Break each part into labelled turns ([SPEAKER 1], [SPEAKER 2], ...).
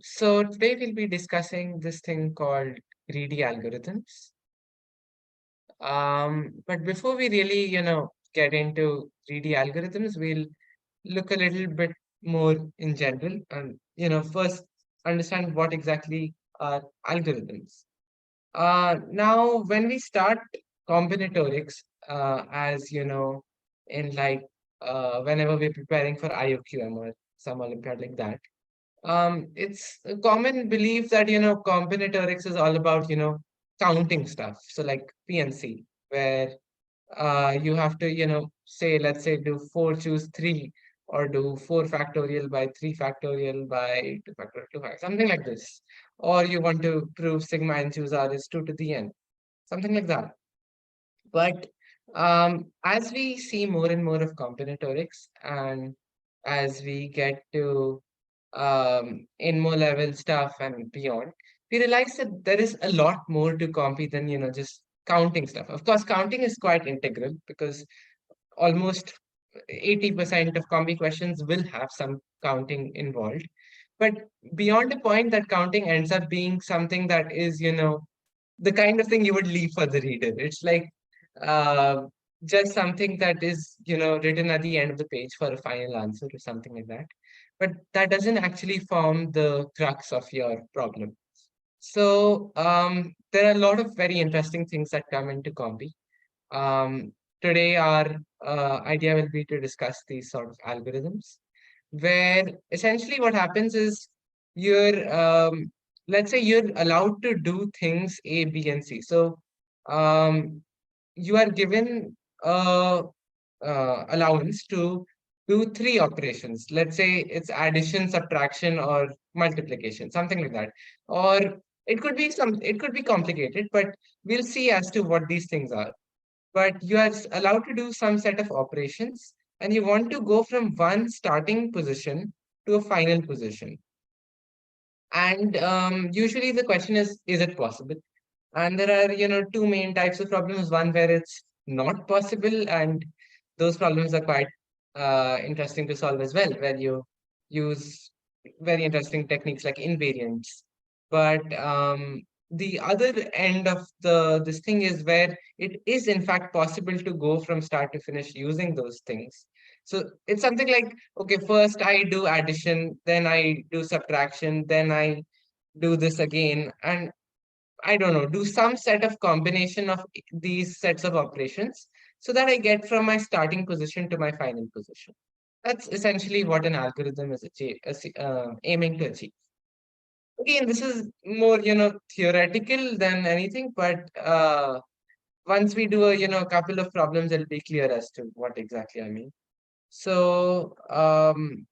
[SPEAKER 1] So today we'll be discussing this thing called greedy algorithms. But before we really, get into greedy algorithms, we'll look a little bit more in general and, first understand what exactly are algorithms. Now, when we start combinatorics, as you know, in like whenever we're preparing for IOQM or some Olympiad like that, it's a common belief that, combinatorics is all about, counting stuff. So like PNC, where you have to, say, let's say do 4 choose 3 or do 4 factorial by 3 factorial by 2 factorial 2 factorial, something like this. Or you want to prove sigma n choose r is 2 to the n, something like that. But as we see more and more of combinatorics and as we get to in more level stuff and beyond, we realize that there is a lot more to Compi than, just counting stuff. Of course, counting is quite integral because almost 80% of Combi questions will have some counting involved. But beyond the point that counting ends up being something that is, the kind of thing you would leave for the reader. It's like uh, just something that is, written at the end of the page for a final answer or something like that. But that doesn't actually form the crux of your problem. So there are a lot of very interesting things that come into Combi. Today, our idea will be to discuss these sort of algorithms, where essentially what happens is you're, let's say you're allowed to do things A, B, and C. So um, you are given a allowance to do 3 operations. Let's say it's addition, subtraction, or multiplication, something like that. Or it could be complicated, but we'll see as to what these things are. But you are allowed to do some set of operations and you want to go from one starting position to a final position. And usually the question is it possible? And there are, two main types of problems. One where it's not possible, and those problems are quite interesting to solve as well, where you use very interesting techniques like invariants. But the other end of this thing is where it is in fact possible to go from start to finish using those things. So it's something like, okay, first I do addition, then I do subtraction, then I do this again, and I don't know, do some set of combination of these sets of operations so that I get from my starting position to my final position. That's essentially what an algorithm is aiming to achieve. Again, this is more, theoretical than anything, but once we do a couple of problems, it'll be clear as to what exactly I mean. So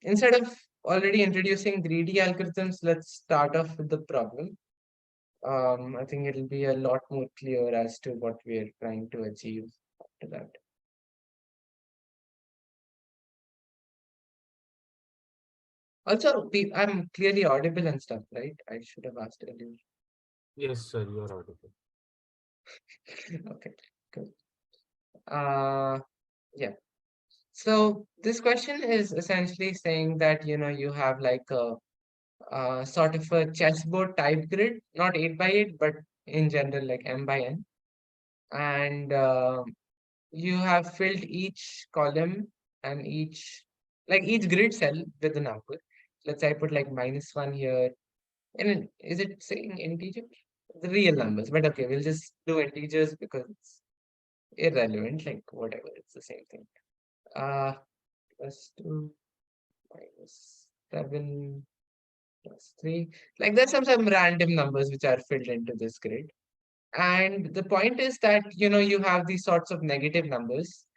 [SPEAKER 1] instead of already introducing greedy algorithms, let's start off with the problem. I think it'll be a lot more clear as to what we're trying to achieve after that. Also, I'm clearly audible and stuff, right? I should have asked earlier.
[SPEAKER 2] Yes, sir, you are audible.
[SPEAKER 1] Okay, good. Uh, yeah. So this question is essentially saying that, you have like a sort of a chessboard type grid, not 8 by 8, but in general like m by n. And you have filled each column and each grid cell with a number. Let's say I put like -1 here. And is it saying integer? The real numbers, but okay, we'll just do integers because it's irrelevant, like whatever, it's the same thing. +2 -7 +3. Like there's some random numbers which are filled into this grid. And the point is that, you have these sorts of negative numbers.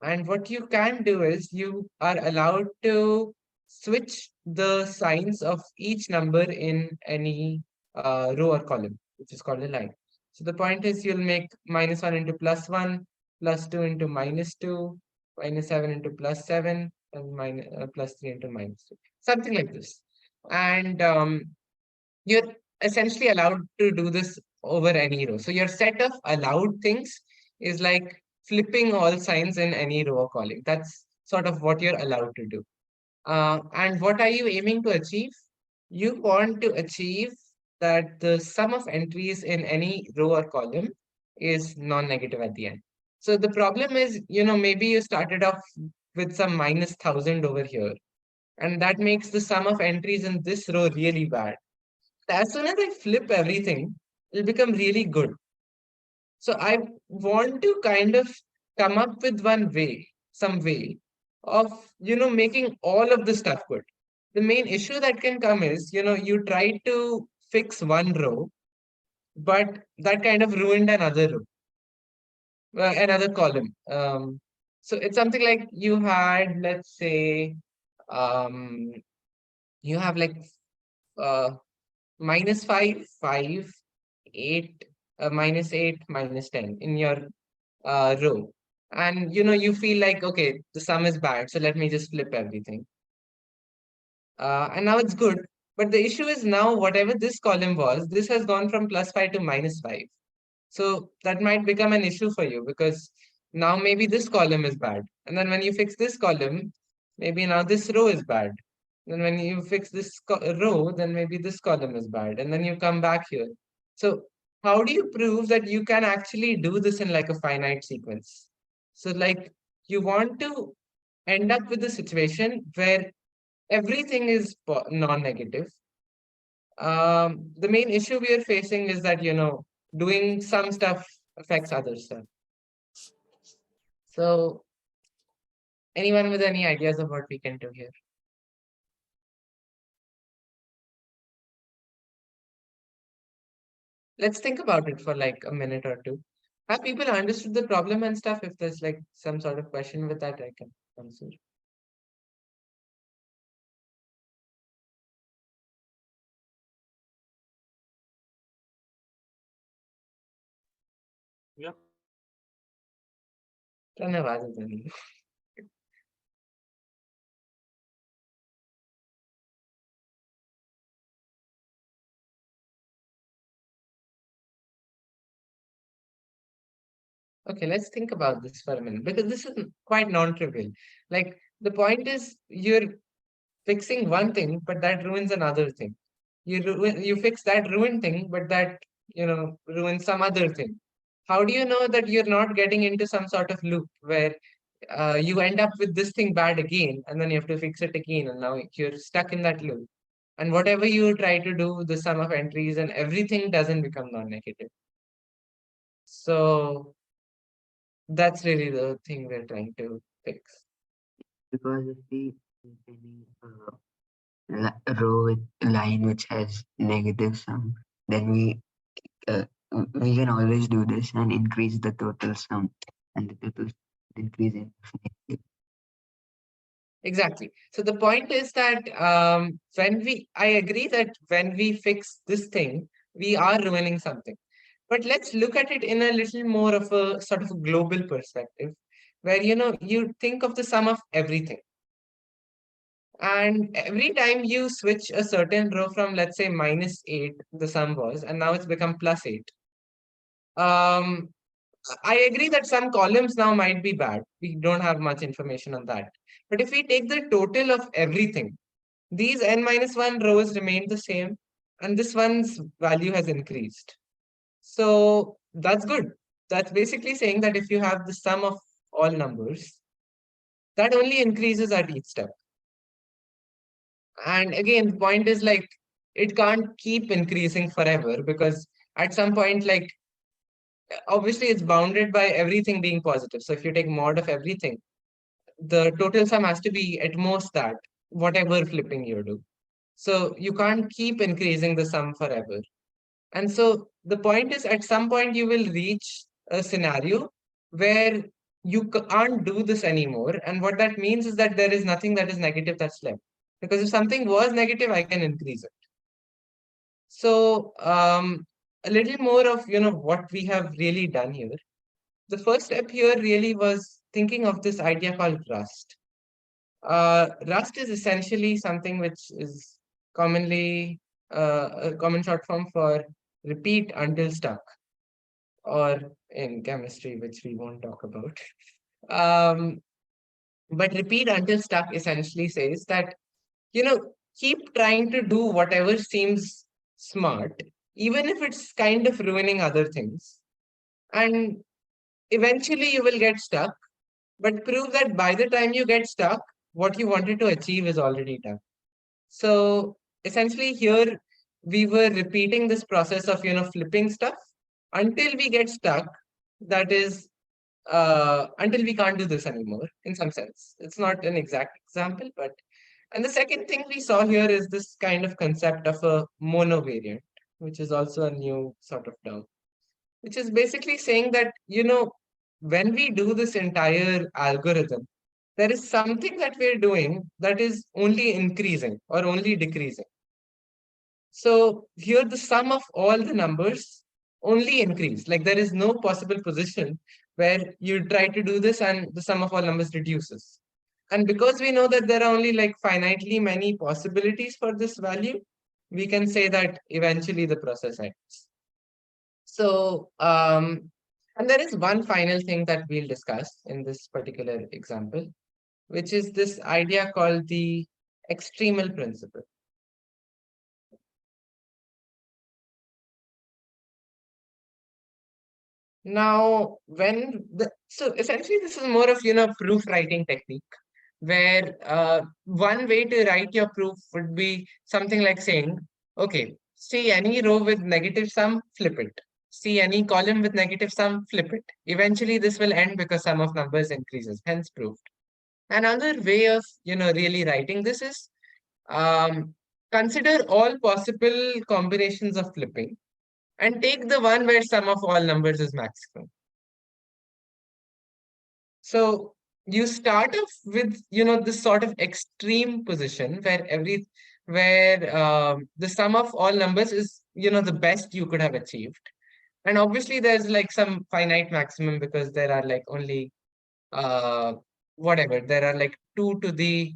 [SPEAKER 1] And what you can do is you are allowed to switch the signs of each number in any row or column, which is called a line. So the point is you'll make -1 into +1, +2 into -2, -7 into +7, and +3 into -3. Something like this. And you're essentially allowed to do this over any row. So your set of allowed things is like flipping all signs in any row or column. That's sort of what you're allowed to do. And what are you aiming to achieve? you want to achieve that the sum of entries in any row or column is non-negative at the end. So the problem is, maybe you started off with some minus 1,000 over here, and that makes the sum of entries in this row really bad. As soon as I flip everything, it'll become really good. So I want to kind of come up with some way of, making all of the stuff good. The main issue that can come is, you try to fix one row, but that kind of ruined another row, another column. So it's something like you had, let's say, um, you have like uh, minus 5, 5, 8, -8, -10 in your row. And you feel like, okay, the sum is bad, so let me just flip everything. And now it's good. But the issue is now whatever this column was, this has gone from +5 to -5. So that might become an issue for you because now maybe this column is bad. And then when you fix this column, maybe now this row is bad. Then when you fix this row, then maybe this column is bad. And then you come back here. So how do you prove that you can actually do this in like a finite sequence? So like you want to end up with a situation where everything is non-negative. The main issue we are facing is that, doing some stuff affects other stuff. So, anyone with any ideas of what we can do here? Let's think about it for like a minute or two. Have people understood the problem and stuff? If there's like some sort of question with that, I can answer.
[SPEAKER 2] Yeah.
[SPEAKER 1] धन्यवाद धन्यवाद. Okay, let's think about this for a minute because this is quite non-trivial. Like the point is you're fixing one thing, but that ruins another thing. You fix that ruined thing, but that ruins some other thing. How do you know that you're not getting into some sort of loop where you end up with this thing bad again, and then you have to fix it again, and now you're stuck in that loop. And whatever you try to do, the sum of entries and everything doesn't become non-negative. So that's really the thing we're trying to fix.
[SPEAKER 3] Because if we take any row with line which has negative sum, then uh, we can always do this and increase the total sum, and the total increase infinitely.
[SPEAKER 1] Exactly. So the point is that I agree that when we fix this thing, we are ruining something. But let's look at it in a little more of a sort of a global perspective, where you think of the sum of everything. And every time you switch a certain row from, let's say, -8, the sum was, and now it's become +8. Um, I agree that some columns now might be bad. We don't have much information on that. But if we take the total of everything, these n-1 rows remain the same, and this one's value has increased. So that's good. That's basically saying that if you have the sum of all numbers, that only increases at each step. And again, the point is like, it can't keep increasing forever because at some point, like, obviously it's bounded by everything being positive. So if you take mod of everything, the total sum has to be at most that, whatever flipping you do. So you can't keep increasing the sum forever. And so the point is, at some point, you will reach a scenario where you can't do this anymore. And what that means is that there is nothing that is negative that's left. Because if something was negative, I can increase it. So a little more of what we have really done here. The first step here really was thinking of this idea called Rust. Rust is essentially something which is commonly a common short form for repeat until stuck, or in chemistry, which we won't talk about. Um, but repeat until stuck essentially says that, keep trying to do whatever seems smart, even if it's kind of ruining other things. And eventually you will get stuck, but prove that by the time you get stuck, what you wanted to achieve is already done. So essentially here we were repeating this process of, flipping stuff until we get stuck. That is, until we can't do this anymore, in some sense. It's not an exact example, but and the second thing we saw here is this kind of concept of a monovariant, which is also a new sort of term, which is basically saying that, when we do this entire algorithm, there is something that we're doing that is only increasing or only decreasing. So here the sum of all the numbers only increase. Like there is no possible position where you try to do this and the sum of all numbers reduces. And because we know that there are only like finitely many possibilities for this value, we can say that eventually the process ends. So, and there is one final thing that we'll discuss in this particular example, which is this idea called the extremal principle. Now, so essentially this is more of, proof writing technique, where one way to write your proof would be something like saying, okay, see any row with negative sum, flip it. See any column with negative sum, flip it. Eventually this will end because sum of numbers increases, hence proved. Another way of, really writing this is, um, consider all possible combinations of flipping and take the one where sum of all numbers is maximum. So you start off with, this sort of extreme position where the sum of all numbers is, the best you could have achieved. And obviously there's like some finite maximum because there are like only uh whatever, there are like 2 to the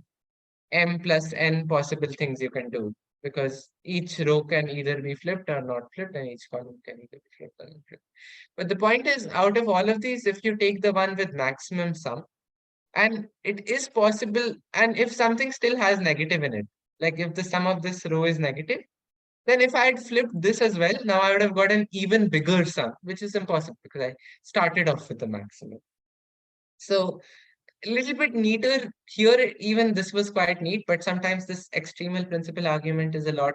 [SPEAKER 1] m plus n possible things you can do, because each row can either be flipped or not flipped, and each column can either be flipped or not flipped. But the point is, out of all of these, if you take the one with maximum sum, and it is possible, and if something still has negative in it, like if the sum of this row is negative, then if I had flipped this as well, now I would have got an even bigger sum, which is impossible because I started off with the maximum. So a little bit neater here, even this was quite neat, but sometimes this extremal principle argument is a lot,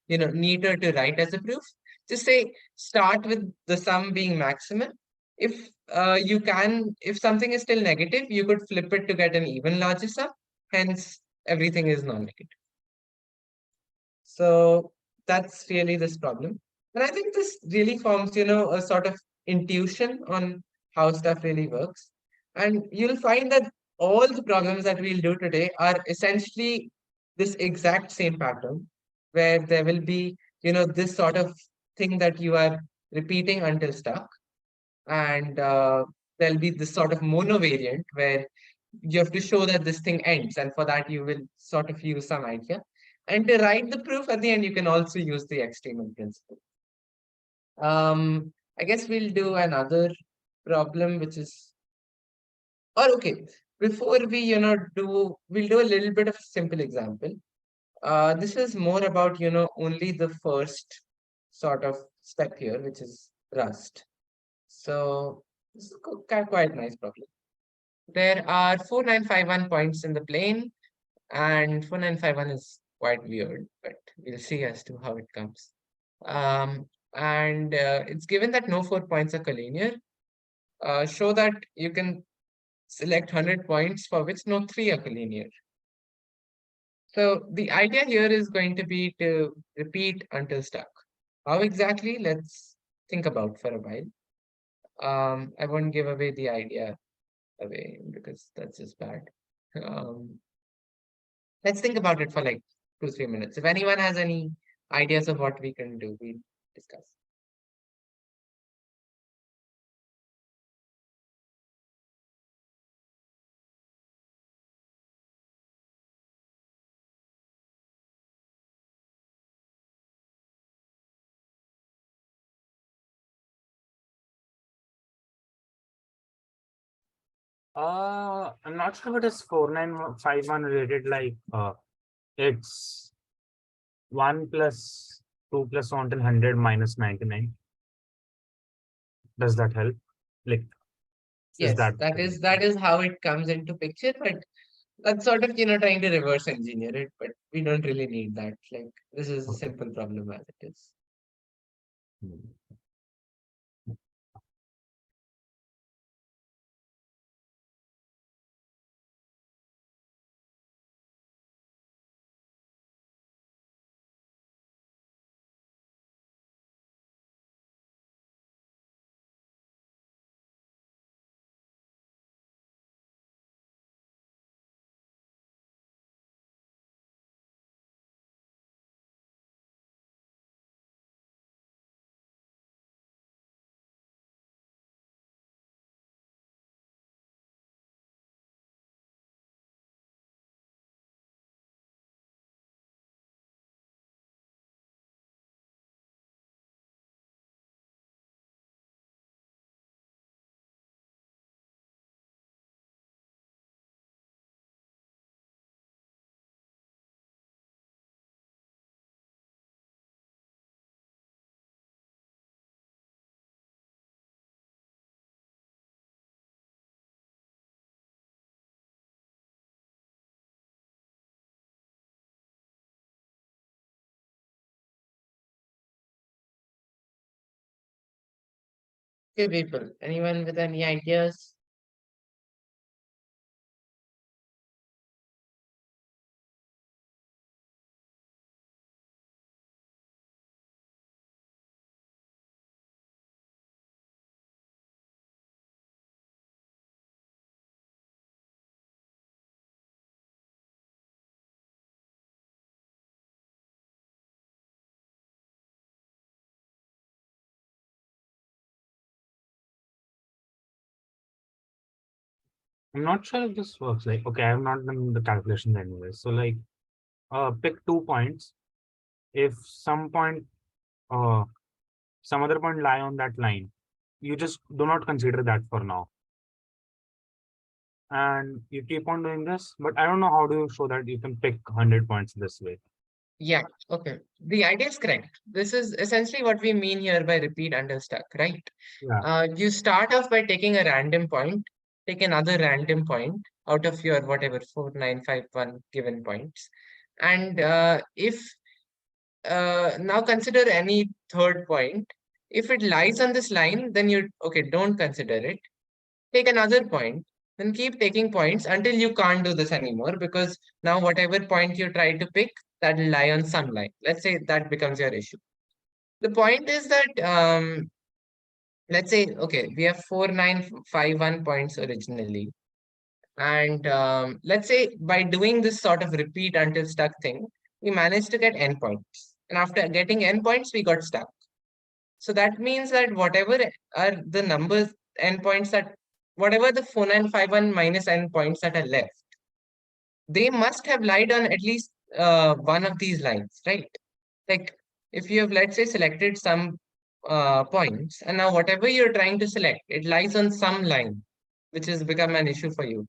[SPEAKER 1] neater to write as a proof. Just say, start with the sum being maximum. If if something is still negative, you could flip it to get an even larger sum. Hence, everything is non-negative. So that's really this problem. And I think this really forms, a sort of intuition on how stuff really works. And you'll find that all the problems that we'll do today are essentially this exact same pattern, where there will be, this sort of thing that you are repeating until stuck. And there'll be this sort of monovariant where you have to show that this thing ends. And for that, you will sort of use some idea. And to write the proof at the end, you can also use the extremal principle. I guess we'll do another problem, which is, or okay, before we, we'll do a little bit of a simple example. This is more about, only the first sort of step here, which is Rust. So this is quite nice problem. There are 4951 points in the plane, and 4951 is quite weird, but we'll see as to how it comes. And it's given that no 4 points are collinear. Show that you can select 100 points for which no 3 are collinear. So the idea here is going to be to repeat until stuck. How exactly? Let's think about for a while. I won't give away the idea away because that's just bad. Um, let's think about it for like 2-3 minutes. If anyone has any ideas of what we can do, we'll discuss.
[SPEAKER 2] I'm not sure what is 4951 related. Like, it's 1 plus 2 plus 1 till 100 minus 99. Does that help? Like, is
[SPEAKER 1] Yes,
[SPEAKER 2] that
[SPEAKER 1] that is how it comes into picture, but that's sort of, trying to reverse engineer it, but we don't really need that. Like, this is a
[SPEAKER 2] okay?
[SPEAKER 1] simple problem as it is.
[SPEAKER 2] Hmm.
[SPEAKER 1] Okay, people, anyone with any ideas?
[SPEAKER 2] I'm not sure if this works. Like, okay, I have not done the calculations anyway. So, like, pick 2 points. If uh, some other point lie on that line, you just do not consider that for now. And you keep on doing this, but I don't know how do you show that you can pick 100 points this way.
[SPEAKER 1] Yeah, okay. The idea is correct. This is essentially what we mean here by repeat understuck, right?
[SPEAKER 2] Yeah.
[SPEAKER 1] You start off by taking a random point, take another random point out of your whatever 4951 given points. And if now consider any third point. If it lies on this line, then you, okay, don't consider it. Take another point, then keep taking points until you can't do this anymore, because now whatever point you try to pick, that will lie on some line. Let's say that becomes your issue. The point is that let's say, okay, we have 4951 points originally. And let's say by doing this sort of repeat until stuck thing, we managed to get n points. And after getting n points, we got stuck. So that means that whatever are the numbers, n points that, whatever the 4951 minus n points that are left, they must have lied on at least one of these lines, right? Like if you have, let's say, selected some points, and now whatever you're trying to select, it lies on some line, which has become an issue for you.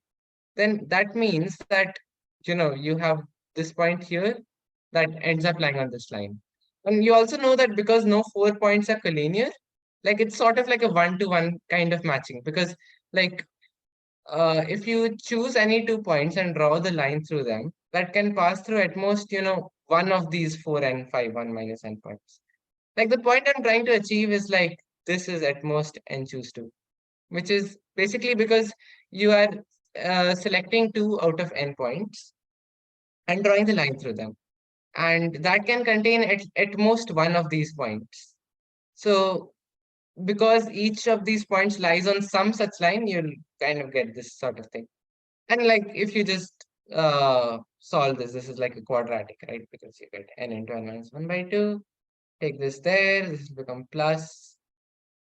[SPEAKER 1] Then that means that, you have this point here that ends up lying on this line. And you also know that because no 4 points are collinear, like it's sort of like a one-to-one kind of matching, because like if you choose any 2 points and draw the line through them, that can pass through at most, one of these 4 and 5, 1 minus n points. Like the point I'm trying to achieve is like this is at most n choose 2, which is basically because you are selecting 2 out of n points and drawing the line through them. And that can contain at most one of these points. So because each of these points lies on some such line, you'll kind of get this sort of thing. And like if you just solve this is like a quadratic, right? Because you get n into n minus 1 by 2. Take this there, this will become plus,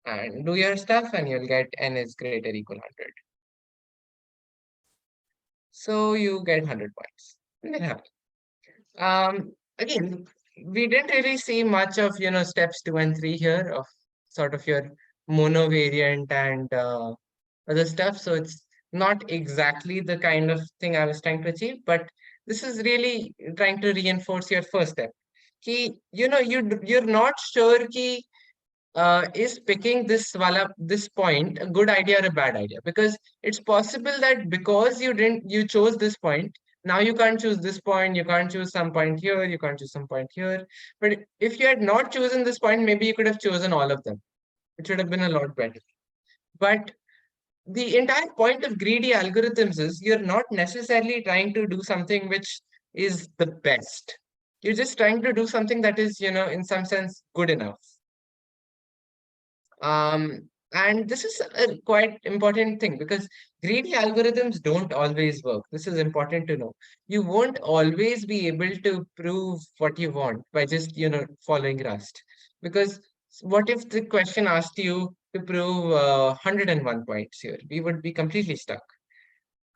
[SPEAKER 1] and do your stuff, and you'll get n is greater equal 100. So you get 100 points. Yeah. Again, we didn't really see much of, steps 2 and 3 here of sort of your monovariant and other stuff. So it's not exactly the kind of thing I was trying to achieve, but this is really trying to reinforce your first step. you're not sure ki is picking this point a good idea or a bad idea, because it's possible that because you chose this point, now you can't choose this point, you can't choose some point here, you can't choose some point here. But if you had not chosen this point, maybe you could have chosen all of them. It should have been a lot better. But the entire point of greedy algorithms is you're not necessarily trying to do something which is the best. You're just trying to do something that is, in some sense, good enough. And this is a quite important thing, because greedy algorithms don't always work. This is important to know. You won't always be able to prove what you want by just, following Rust. Because what if the question asked you to prove 101 points here? We would be completely stuck.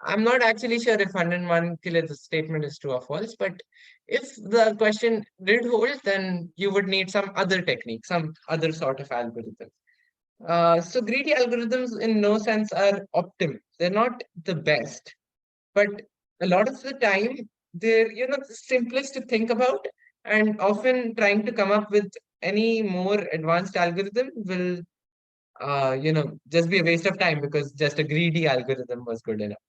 [SPEAKER 1] I'm not actually sure if 101 kilo the statement is true or false, but if the question did hold, then you would need some other technique, some other sort of algorithm. So greedy algorithms in no sense are optimal. They're not the best, but a lot of the time they're, the simplest to think about, and often trying to come up with any more advanced algorithm will, just be a waste of time, because just a greedy algorithm was good enough.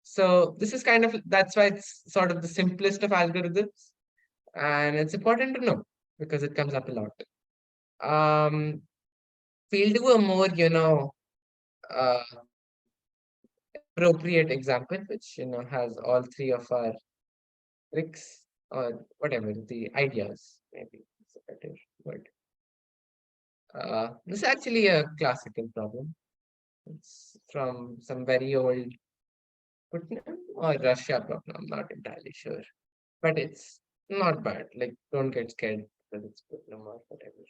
[SPEAKER 1] So this is that's why it's sort of the simplest of algorithms, and it's important to know because it comes up a lot. We'll do a more, uh, appropriate example, which has all three of our tricks or whatever the ideas. Maybe it's a better word. This is actually a classical problem. It's from some very old Putnam or Russia problem. I'm not entirely sure, but it's not bad. Like, don't get scared that it's Putnam or whatever.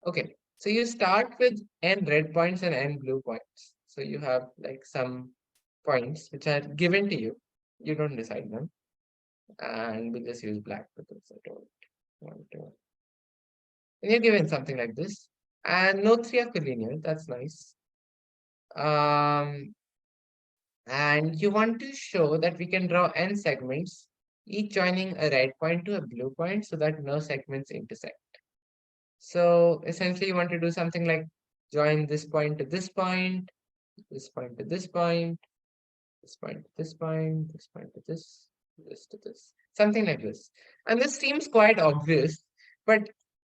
[SPEAKER 1] Okay. So you start with n red points and n blue points. So you have like some points which are given to you. You don't decide them. And we'll just use black because I don't want to. And you're given something like this. And no three are collinear. That's nice. And you want to show that we can draw n segments, each joining a red point to a blue point so that no segments intersect. So essentially you want to do something like join this point to this point, this point to this point, this point to this point, this point to this to this, something like this. And this seems quite obvious, but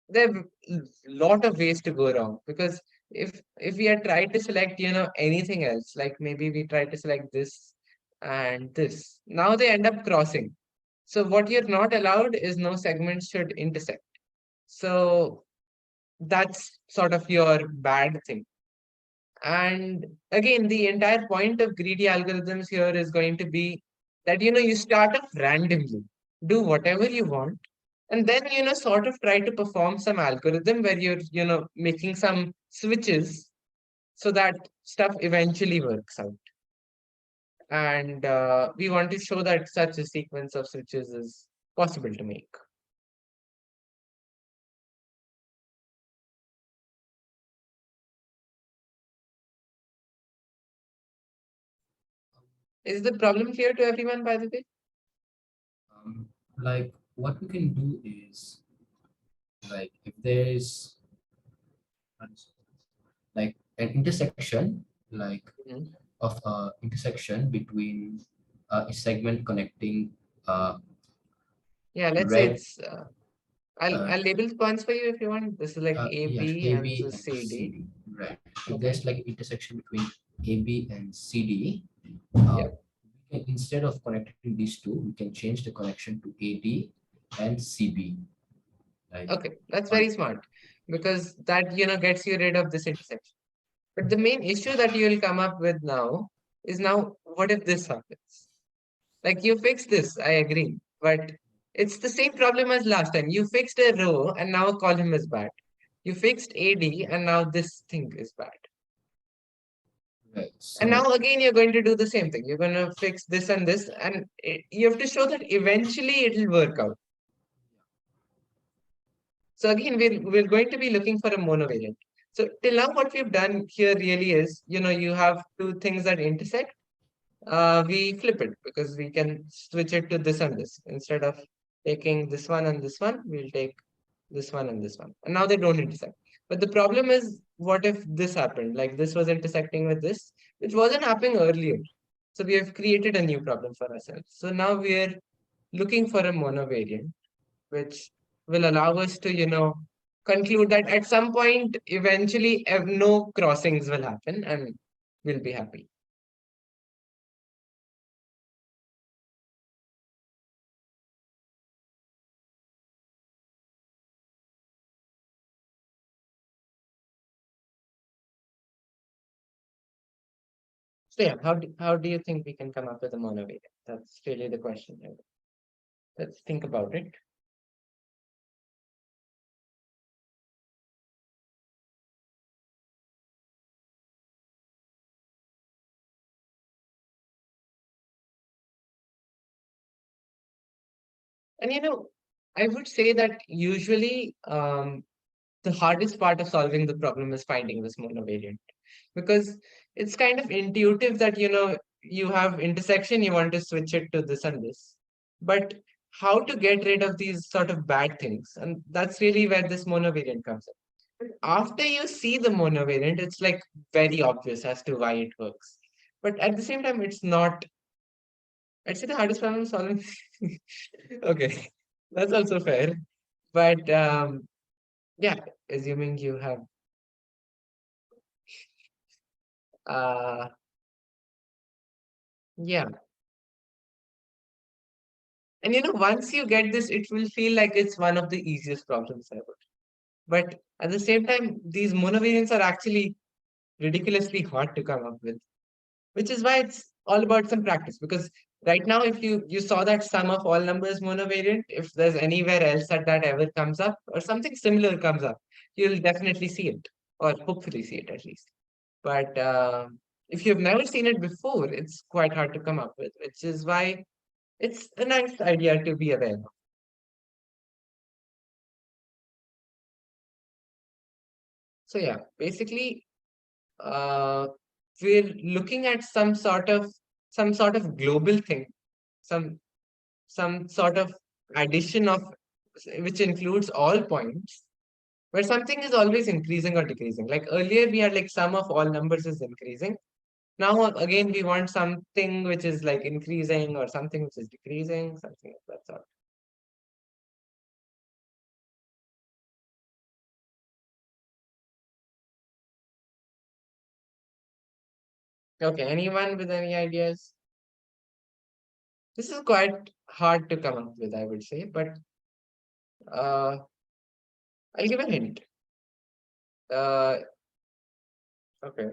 [SPEAKER 1] there are a lot of ways to go wrong, because if we had tried to select, anything else, like maybe we tried to select this and this, now they end up crossing. So what you're not allowed is no segments should intersect. So that's sort of your bad thing. And again, the entire point of greedy algorithms here is going to be that, you start off randomly, do whatever you want, and then, sort of try to perform some algorithm where you're, making some switches so that stuff eventually works out. And we want to show that such a sequence of switches is possible to make. Is the problem clear to everyone, by the way?
[SPEAKER 4] Like what we can do is, like if there is like an intersection, like
[SPEAKER 1] Mhm.
[SPEAKER 4] of intersection between a segment connecting
[SPEAKER 1] Yeah, let's say
[SPEAKER 4] red
[SPEAKER 1] it's I'll label the points for you if you want. This is like
[SPEAKER 4] yeah,
[SPEAKER 1] AB and this
[SPEAKER 4] AB
[SPEAKER 1] is
[SPEAKER 4] and
[SPEAKER 1] CD.
[SPEAKER 4] CD, right? If
[SPEAKER 1] Okay.
[SPEAKER 4] there's like an intersection between AB and CD,
[SPEAKER 1] Yep.
[SPEAKER 4] we can, instead of connecting these two, we can change the connection to AD and CB. Like
[SPEAKER 1] Okay, that's very smart, because that, gets you rid of this intersection. But the main issue that you'll come up with now is, now what if this happens? Like, you fixed this, I agree, but it's the same problem as last time. You fixed a row and now a column is bad. You fixed AD and now this thing is bad.
[SPEAKER 4] right,
[SPEAKER 1] And now
[SPEAKER 4] so
[SPEAKER 1] again, you're going to do the same thing. You're going to fix this and this, and you have to show that eventually it'll work out. So again, we're going to be looking for a monovariant. So till now, what we've done here really is, you have two things that intersect. We flip it because we can switch it to this and this instead of taking this one and this one, we'll take this one and this one. And now they don't intersect. But the problem is, what if this happened? Like this was intersecting with this, which wasn't happening earlier. So we have created a new problem for ourselves. So now we're looking for a monovariant, which will allow us to, conclude that at some point, eventually, no crossings will happen and we'll be happy. So yeah, how do you think we can come up with a monovariant? That's really the question. Let's think about it. And I would say that usually the hardest part of solving the problem is finding this monovariant, because it's kind of intuitive that you have intersection, you want to switch it to this and this, but how to get rid of these sort of bad things, and that's really where this monovariant comes in. After you see the monovariant, it's like very obvious as to why it works, but at the same time it's not. I'd say the hardest problem solving. Okay, that's also fair, but yeah, assuming you have uh yeah. And once you get this, it will feel like it's one of the easiest problems ever. But at the same time, these monovariants are actually ridiculously hard to come up with, which is why it's all about some practice. Because right now, if you saw that sum of all numbers monovariant, if there's anywhere else that ever comes up or something similar comes up, you'll definitely see it, or hopefully see it at least. But if you've never seen it before, it's quite hard to come up with, which is why it's a nice idea to be aware of. So yeah, basically, uh, we're looking at some sort of global thing, some some sort of addition of which includes all points, where something is always increasing or decreasing. Like earlier, we had like sum of all numbers is increasing. Now again, we want something which is like increasing or something which is decreasing, something of that sort. Okay, anyone with any ideas? This is quite hard to come up with, I would say, but uh, I'll give a hint. Okay.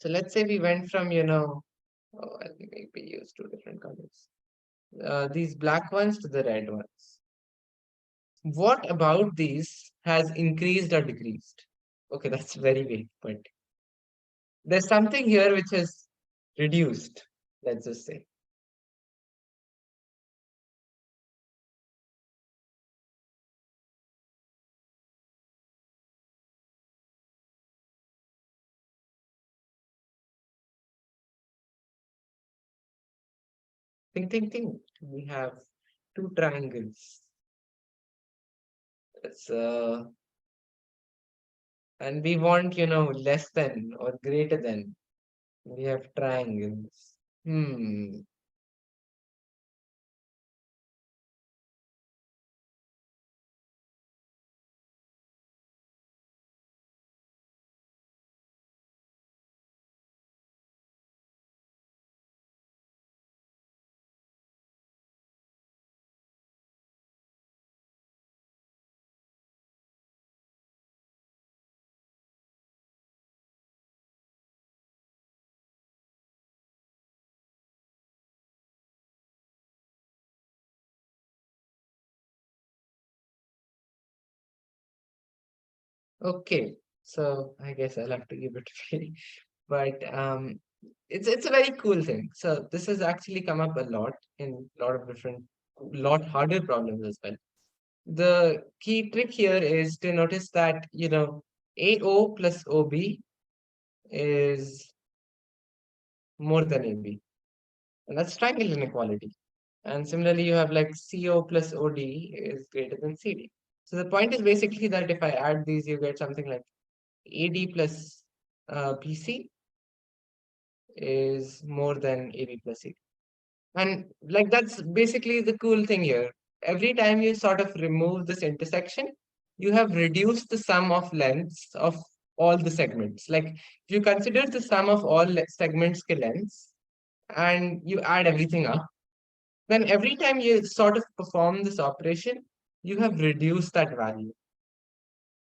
[SPEAKER 1] So let's say we went from, I think maybe use two different colors. These black ones to the red ones. What about these has increased or decreased? Okay, that's very vague, but there's something here which has reduced, let's just say. Think. We have two triangles. It's and we want, less than or greater than. We have triangles. Hmm. Okay, so I guess I'll have to give it a feel. But it's a very cool thing. So this has actually come up a lot in a lot of different, lot harder problems as well. The key trick here is to notice that AO plus OB is more than AB, and that's triangle inequality. And similarly, you have like CO plus OD is greater than CD. So the point is basically that if I add these, you get something like AD plus BC is more than AB plus CD. And like that's basically the cool thing here. Every time you sort of remove this intersection, you have reduced the sum of lengths of all the segments. Like if you consider the sum of all segments ke lengths and you add everything up, then every time you sort of perform this operation, you have reduced that value.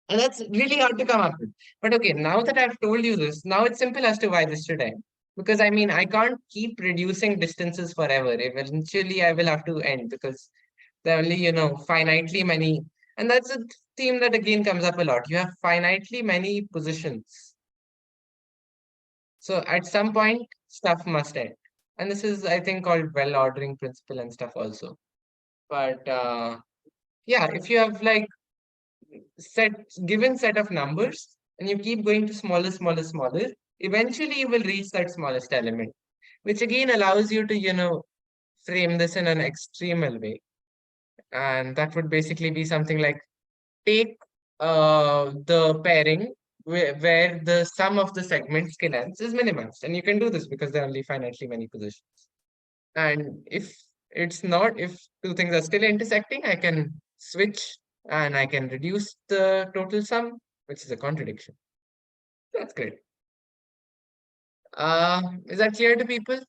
[SPEAKER 1] And that's really hard to come up with. But okay, now that I've told you this, now it's simple as to why this should end. Because I mean, I can't keep reducing distances forever. Eventually, I will have to end because there are only, finitely many. And that's a theme that again comes up a lot. You have finitely many positions. So at some point, stuff must end. And this is, I think, called well ordering principle and stuff also. But yeah, if you have like given set of numbers and you keep going to smaller, smaller, smaller, eventually you will reach that smallest element, which again allows you to, frame this in an extremal way. And that would basically be something like take the pairing where the sum of the segment lengths is minimized. And you can do this because there are only finitely many positions. And if it's not, if two things are still intersecting, I can switch and I can reduce the total sum, which is a contradiction. That's great. Is that clear to people?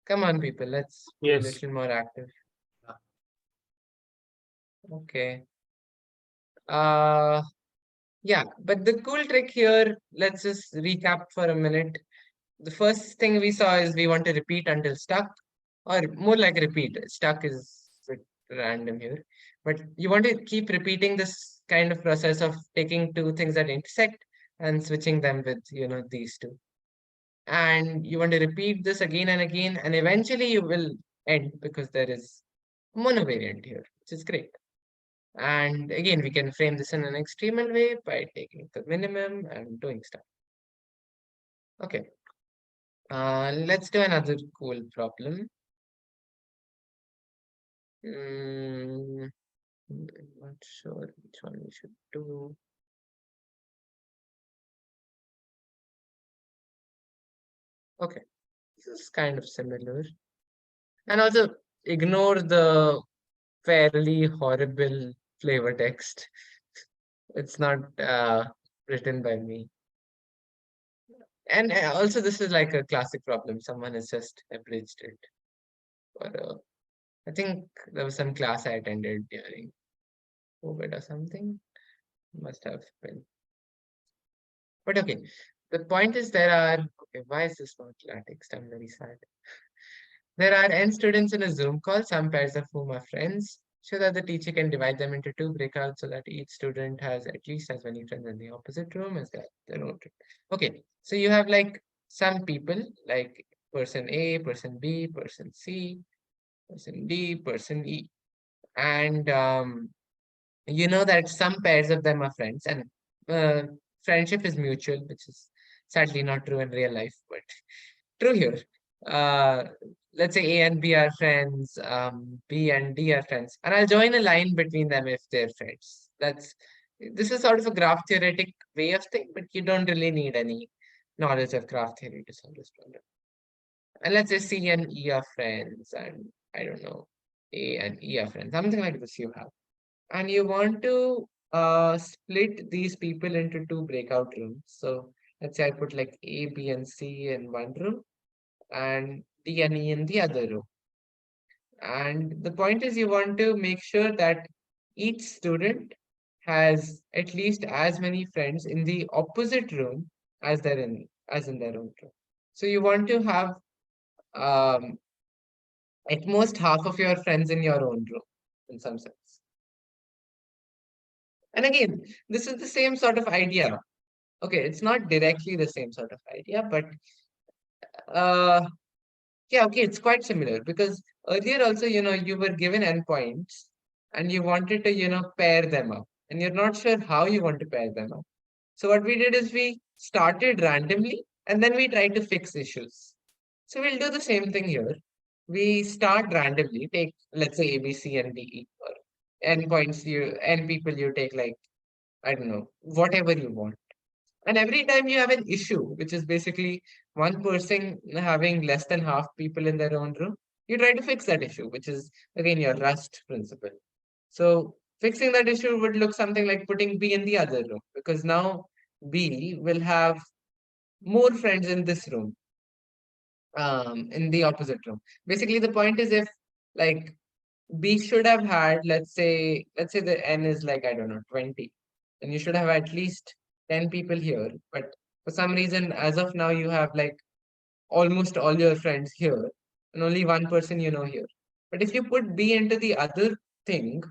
[SPEAKER 1] Come on, people, let's be a
[SPEAKER 2] Yes.
[SPEAKER 1] little more active. Okay. Yeah, but the cool trick here, let's just recap for a minute. The first thing we saw is we want to repeat until stuck, or more like repeat. Stuck is a bit random here, but you want to keep repeating this kind of process of taking two things that intersect and switching them with, these two. And you want to repeat this again and again, and eventually you will end because there is monovariant here, which is great. And again, we can frame this in an extremal way by taking the minimum and doing stuff. Okay. Let's do another cool problem. I'm not sure which one we should do. Okay, this is kind of similar. And also ignore the fairly horrible flavor text. It's not written by me. And also this is like a classic problem. Someone has just abridged it. Or I think there was some class I attended during COVID or something. Must have been. But okay, the point is there are, okay, why is this not LaTeX? I'm very sad. There are n students in a Zoom call, some pairs of whom are friends, so that the teacher can divide them into two breakouts so that each student has at least as many friends in the opposite room as their own room. Okay, so you have like some people, like person A, person B, person C, person D, person E. And you know that some pairs of them are friends, and friendship is mutual, which is sadly not true in real life, but true here. Uh, let's say A and B are friends, B and D are friends, and I'll join a line between them if they're friends. This is sort of a graph theoretic way of thing, but you don't really need any knowledge of graph theory to solve this problem. And let's say C and E are friends, and I don't know, A and E are friends, something like this you have. And you want to split these people into two breakout rooms. So let's say I put like A, B, and C in one room and D and E in the other room. And the point is you want to make sure that each student has at least as many friends in the opposite room as in their own room. So you want to have um, at most half of your friends in your own room in some sense. And again, this is the same sort of idea. Okay, it's not directly the same sort of idea, but yeah, okay, it's quite similar because earlier also, you were given endpoints and you wanted to, pair them up and you're not sure how you want to pair them up. So what we did is we started randomly and then we try to fix issues. So we'll do the same thing here. We start randomly, take let's say A, B, C, and D, E, or n points n people you take, like, I don't know, whatever you want. And every time you have an issue, which is basically one person having less than half people in their own room, you try to fix that issue, which is again your Rust principle. So fixing that issue would look something like putting B in the other room, because now B will have more friends in this room, in the opposite room. Basically, the point is, if like B should have had, let's say the n is like, I don't know, 20, and you should have at least 10 people here. But for some reason, as of now, you have like almost all your friends here, and only one person you know here. But if you put B into the other thing,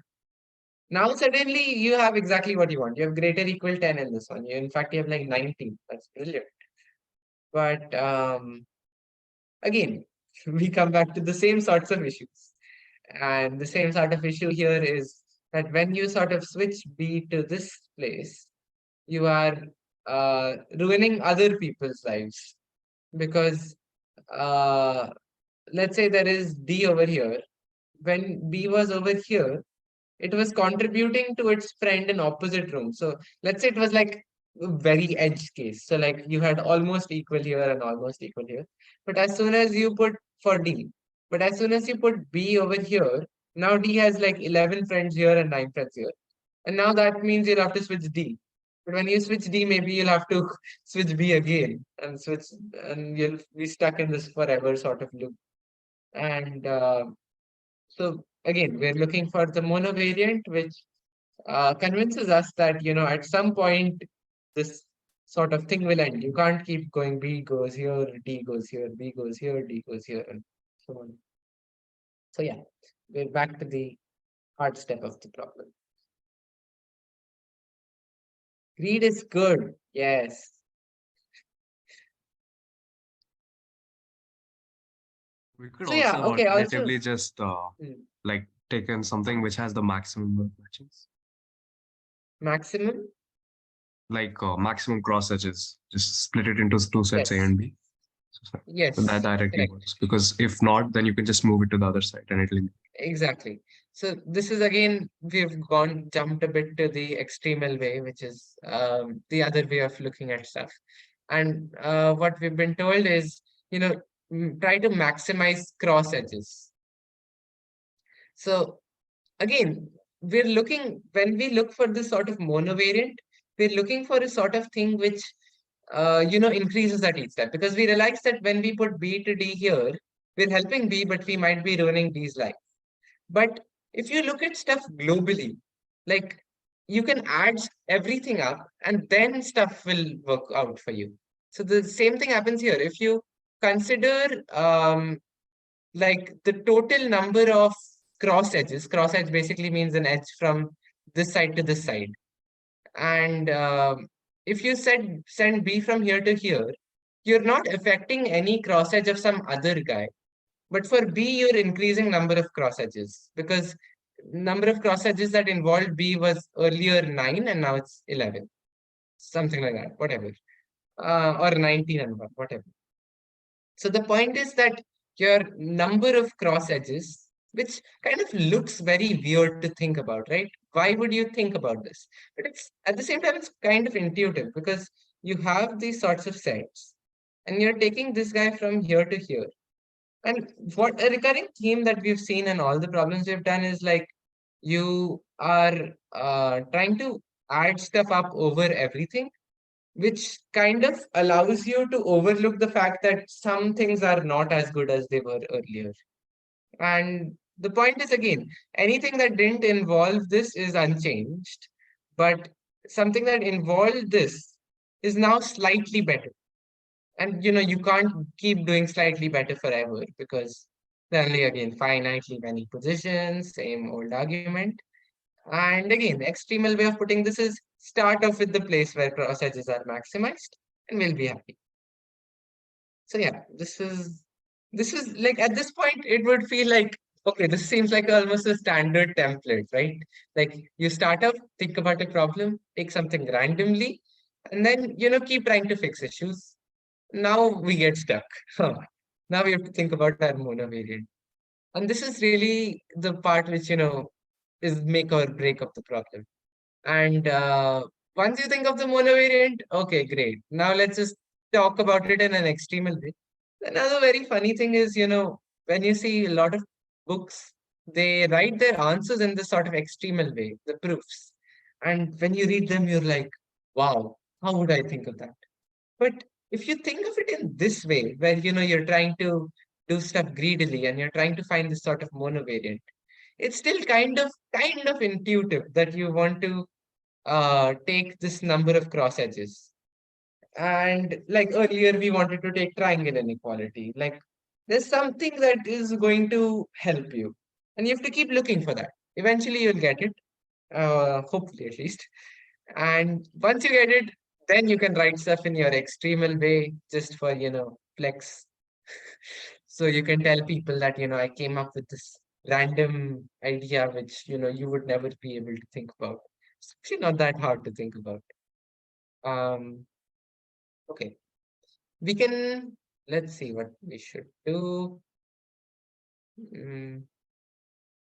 [SPEAKER 1] now suddenly you have exactly what you want. You have greater equal 10 in this one. You, in fact, you have like 19. That's brilliant. But again, we come back to the same sorts of issues. And the same sort of issue here is that when you sort of switch B to this place, you are ruining other people's lives. Because let's say there is D over here. When B was over here, it was contributing to its friend in opposite room. So let's say it was like a very edge case. So like you had almost equal here and almost equal here. But as soon as you put for D, but as soon as you put B over here, now D has like 11 friends here and 9 friends here. And now that means you'll have to switch D. But when you switch D, maybe you'll have to switch B again and switch, and you'll be stuck in this forever sort of loop. And so again, we're looking for the monovariant, which convinces us that, at some point, this sort of thing will end. You can't keep going. B goes here, D goes here, B goes here, D goes here, and so on. So yeah, we're back to the hard step of the problem. Greed is good. Yes.
[SPEAKER 5] We could
[SPEAKER 1] So yeah,
[SPEAKER 5] also
[SPEAKER 1] okay, also
[SPEAKER 5] alternatively just like take in something which has the maximum number of matches,
[SPEAKER 1] maximum.
[SPEAKER 5] like maximum cross edges. Just split it into two sets, A
[SPEAKER 1] Yes.
[SPEAKER 5] and B. So
[SPEAKER 1] Yes.
[SPEAKER 5] that directly
[SPEAKER 1] Correct.
[SPEAKER 5] works. Because if not, then you can just move it to the other side and it'll.
[SPEAKER 1] Exactly. So this is again, we've jumped a bit to the extremal way, which is the other way of looking at stuff. And what we've been told is, try to maximize cross edges. So again, when we look for this sort of monovariant, we're looking for a sort of thing which, increases at each step, because we realize that when we put B to D here, we're helping B, but we might be ruining D's life. But if you look at stuff globally, like you can add everything up and then stuff will work out for you. So the same thing happens here. If you consider like the total number of cross edges, cross edge basically means an edge from this side to this side. And if you send B from here to here, you're not affecting any cross edge of some other guy. But for B, you're increasing number of cross edges, because number of cross edges that involved B was earlier 9 and now it's 11. Something like that, whatever. Or 19 and whatever. So the point is that your number of cross edges, which kind of looks very weird to think about, right? Why would you think about this? But it's at the same time, it's kind of intuitive, because you have these sorts of sets and you're taking this guy from here to here. And what a recurring theme that we've seen in all the problems we've done is like you are trying to add stuff up over everything, which kind of allows you to overlook the fact that some things are not as good as they were earlier. And the point is, again, anything that didn't involve this is unchanged, but something that involved this is now slightly better. And you can't keep doing slightly better forever, because there are only again finitely many positions, same old argument. And again, the extremal way of putting this is start off with the place where cross edges are maximized and we'll be happy. So yeah, this is like, at this point it would feel like, okay, this seems like almost a standard template, right? Like you start out, think about a problem, take something randomly, and then keep trying to fix issues. now we get stuck. Now we have to think about our monovariant. And this is really the part which, is make or break of the problem. And once you think of the monovariant, okay, great. Now let's just talk about it in an extremal way. Another very funny thing is, when you see a lot of books, they write their answers in this sort of extremal way, the proofs. And when you read them, you're like, wow, how would I think of that? But if you think of it in this way, where you're trying to do stuff greedily and you're trying to find this sort of monovariant, it's still kind of intuitive that you want to take this number of cross edges. And like earlier, we wanted to take triangle inequality. Like there's something that is going to help you, and you have to keep looking for that. Eventually, you'll get it, hopefully at least. And once you get it, then you can write stuff in your extremal way just for, flex. So you can tell people that, I came up with this random idea which, you would never be able to think about. It's actually not that hard to think about. Um, okay. We can, let's see what we should do. We've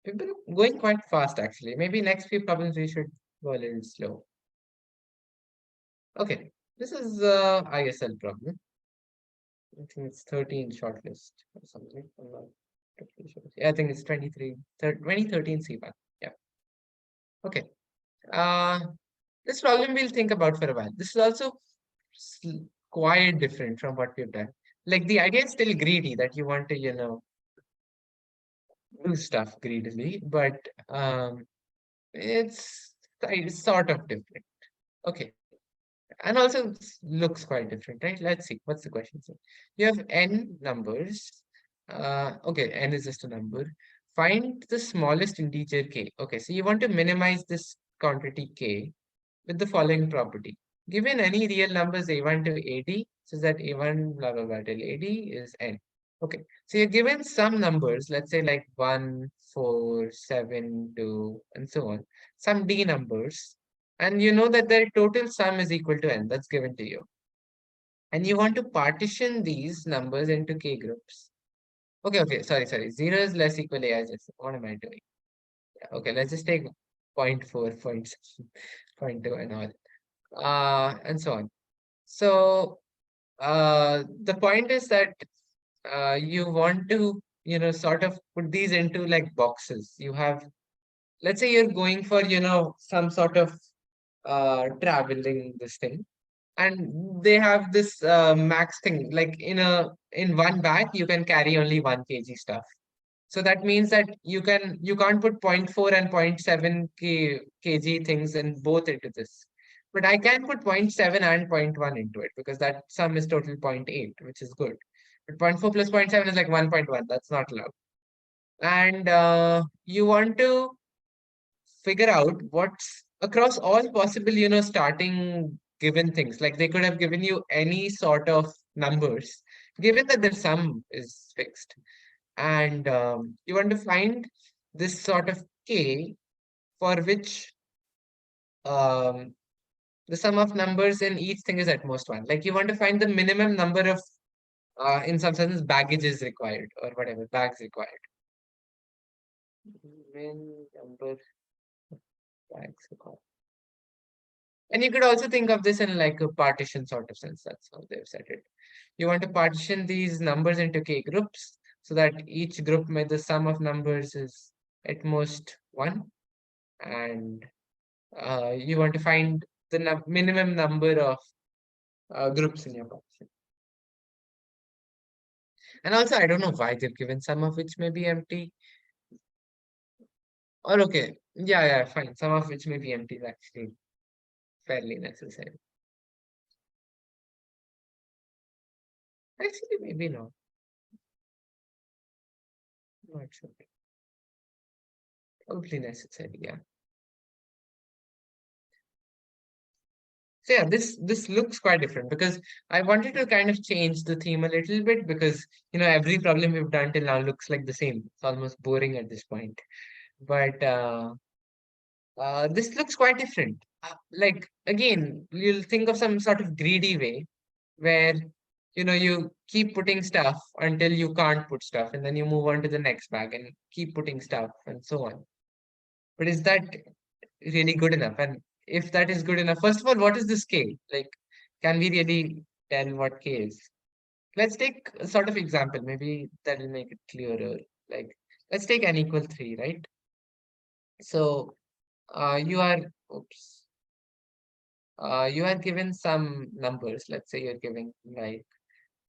[SPEAKER 1] been going quite fast actually. Maybe next few problems we should go a little slow. Okay, this is ISL problem. I think it's 13 shortlist or something. I'm not totally sure. Yeah, I think it's 2013 C1. Yeah. Okay. This problem we'll think about for a while. This is also quite different from what we've done. Like the idea is still greedy that you want to, do stuff greedily, but it's sort of different. Okay. And also looks quite different, right? Let's see. What's the question? So you have n numbers. Okay, n is just a number. Find the smallest integer k. Okay, so you want to minimize this quantity k with the following property. Given any real numbers a1 to ad, so that a1 blah blah blah till ad is n. Okay, so you're given some numbers, let's say like 1, 4, 7, 2, and so on, some d numbers, and you know that their total sum is equal to n, that's given to you. And you want to partition these numbers into k groups. Okay, sorry. 0 is less equal to a. What am I doing? Yeah, okay, let's just take 0.4, 0.2 and all, and so on. So the point is that you want to, sort of put these into like boxes. You have, let's say you're going for, some sort of traveling this thing. And they have this max thing, like in one bag, you can carry only 1 kg stuff. So that means that you can't put 0.4 and 0.7 kg things in both into this. But I can put 0.7 and 0.1 into it because that sum is total 0.8, which is good. But 0.4 plus 0.7 is like 1.1. That's not allowed. And you want to figure out what's across all possible, starting given things. Like they could have given you any sort of numbers, given that the sum is fixed. And you want to find this sort of k for which the sum of numbers in each thing is at most 1. Like you want to find the minimum number of, in some sense, baggage is required or whatever, bags required. Min number of bags required. And you could also think of this in like a partition sort of sense. That's how they've said it. You want to partition these numbers into k groups so that each group with the sum of numbers is at most 1. And you want to find the minimum number of groups in your partition. And also, I don't know why they've given some of which may be empty. Or okay, yeah, fine. Some of which may be empty is actually fairly necessary. Actually, maybe not. Not sure. Probably necessary, yeah. So yeah, this looks quite different because I wanted to kind of change the theme a little bit because every problem we've done till now looks like the same. It's almost boring at this point. But this looks quite different. Like again, you'll think of some sort of greedy way where you keep putting stuff until you can't put stuff, and then you move on to the next bag and keep putting stuff and so on. But is that really good enough? And if that is good enough, first of all, what is the scale? Like, can we really tell what k is? Let's take a sort of example. Maybe that will make it clearer. Like, let's take n equal 3, right? So, you are, oops, you are given some numbers. Let's say you're giving like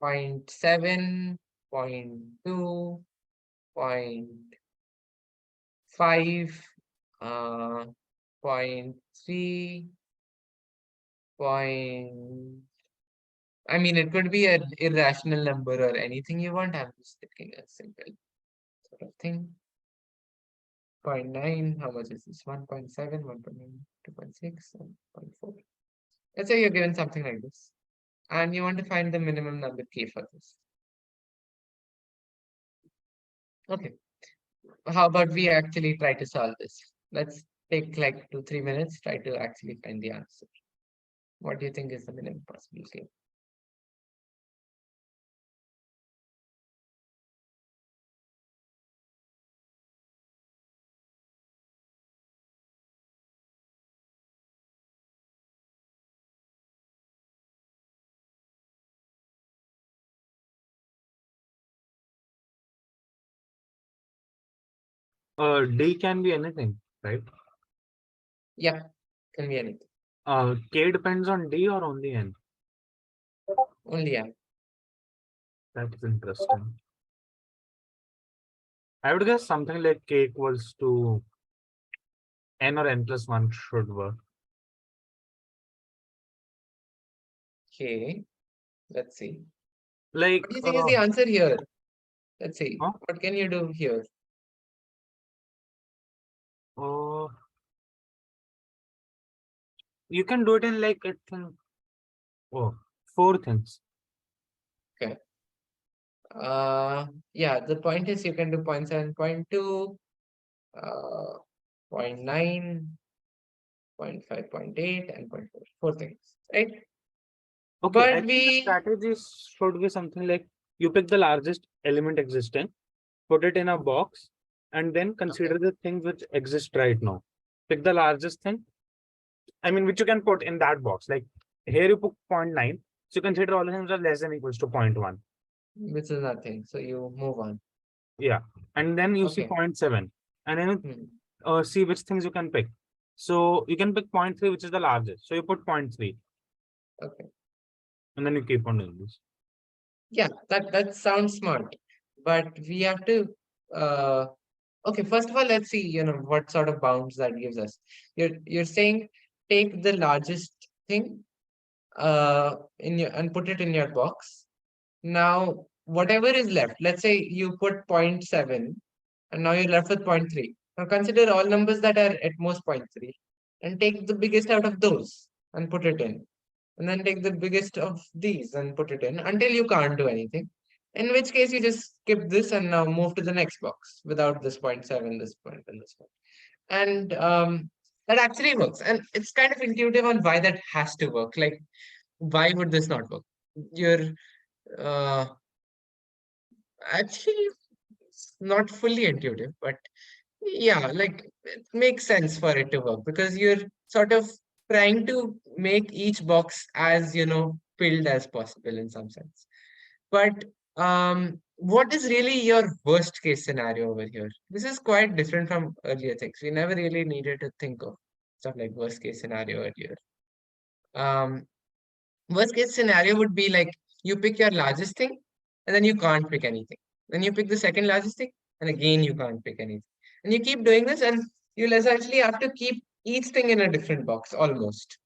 [SPEAKER 1] 0.7, 0.2, 0.5, 0.3, I mean, it could be an irrational number or anything you want. I'm just taking a simple sort of thing. 0.9, how much is this? 1.7, 1.9, 2.6, and 0.4. Let's say you're given something like this, and you want to find the minimum number k for this. Okay, how about we actually try to solve this? Let's take like 2-3 minutes, try to actually find the answer. What do you think is the minimum possible k?
[SPEAKER 2] D can be anything, right?
[SPEAKER 1] Yeah, can be anything.
[SPEAKER 2] K depends on D or only N.
[SPEAKER 1] Only yeah.
[SPEAKER 2] That's interesting. I would guess something like K equals to N or N plus 1 should work.
[SPEAKER 1] Okay, let's see.
[SPEAKER 2] Like,
[SPEAKER 1] What do you think is the answer here? Let's see.
[SPEAKER 2] Huh?
[SPEAKER 1] What can you do here?
[SPEAKER 2] You can do it in like, I think, 4 things.
[SPEAKER 1] Okay. Yeah, the point is you can do 0.7, 0.2, 0.9, 0.5, 0.8, and 0.4. 4 things, right?
[SPEAKER 2] Okay, I
[SPEAKER 1] But
[SPEAKER 2] think the
[SPEAKER 1] we,
[SPEAKER 2] strategy should be something like you pick the largest element existing, put it in a box, and then consider the things which exist right now. Pick the largest thing, I mean, which you can put in that box. Like here you put 0.9, so you consider all the things are less than equals to 0.1.
[SPEAKER 1] which is nothing, so you move on.
[SPEAKER 2] Yeah, and then you see
[SPEAKER 1] Okay.
[SPEAKER 2] 0.7, and then see which things you can pick. So you can pick 0.3, which is the largest. So you put 0.3.
[SPEAKER 1] Okay.
[SPEAKER 2] And then you keep on doing this.
[SPEAKER 1] Yeah, that sounds smart. But we have to okay, first of all, let's see, what sort of bounds that gives us. You're saying take the largest thing in your and put it in your box. Now, whatever is left, let's say you put 0.7 and now you're left with 0.3. Now consider all numbers that are at most 0.3 and take the biggest out of those and put it in. And then take the biggest of these and put it in until you can't do anything. In which case you just skip this and now move to the next box without this 0.7, this point, and this point. And that actually works. And it's kind of intuitive on why that has to work. Like, why would this not work? You're uh, actually it's not fully intuitive, but yeah, like it makes sense for it to work because you're sort of trying to make each box as filled as possible in some sense. But what is really your worst case scenario over here? This is quite different from earlier things. We never really needed to think of stuff like worst case scenario earlier. Um, Worst case scenario would be like you pick your largest thing and then you can't pick anything. Then you pick the second largest thing and again you can't pick anything. And you keep doing this and you'll essentially have to keep each thing in a different box almost.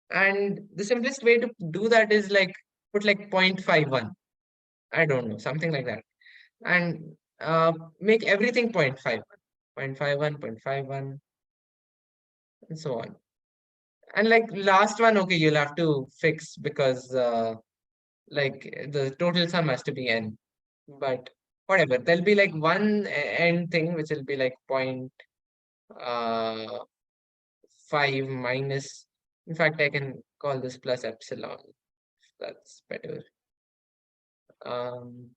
[SPEAKER 1] And the simplest way to do that is like put like 0.51. I don't know, something like that. And make everything 0.51, 0.51, 0.51, and so on. And like last one, okay, you'll have to fix because like the total sum has to be n, but whatever, there'll be like one end thing which will be like point 5 minus, in fact I can call this plus epsilon, that's better. And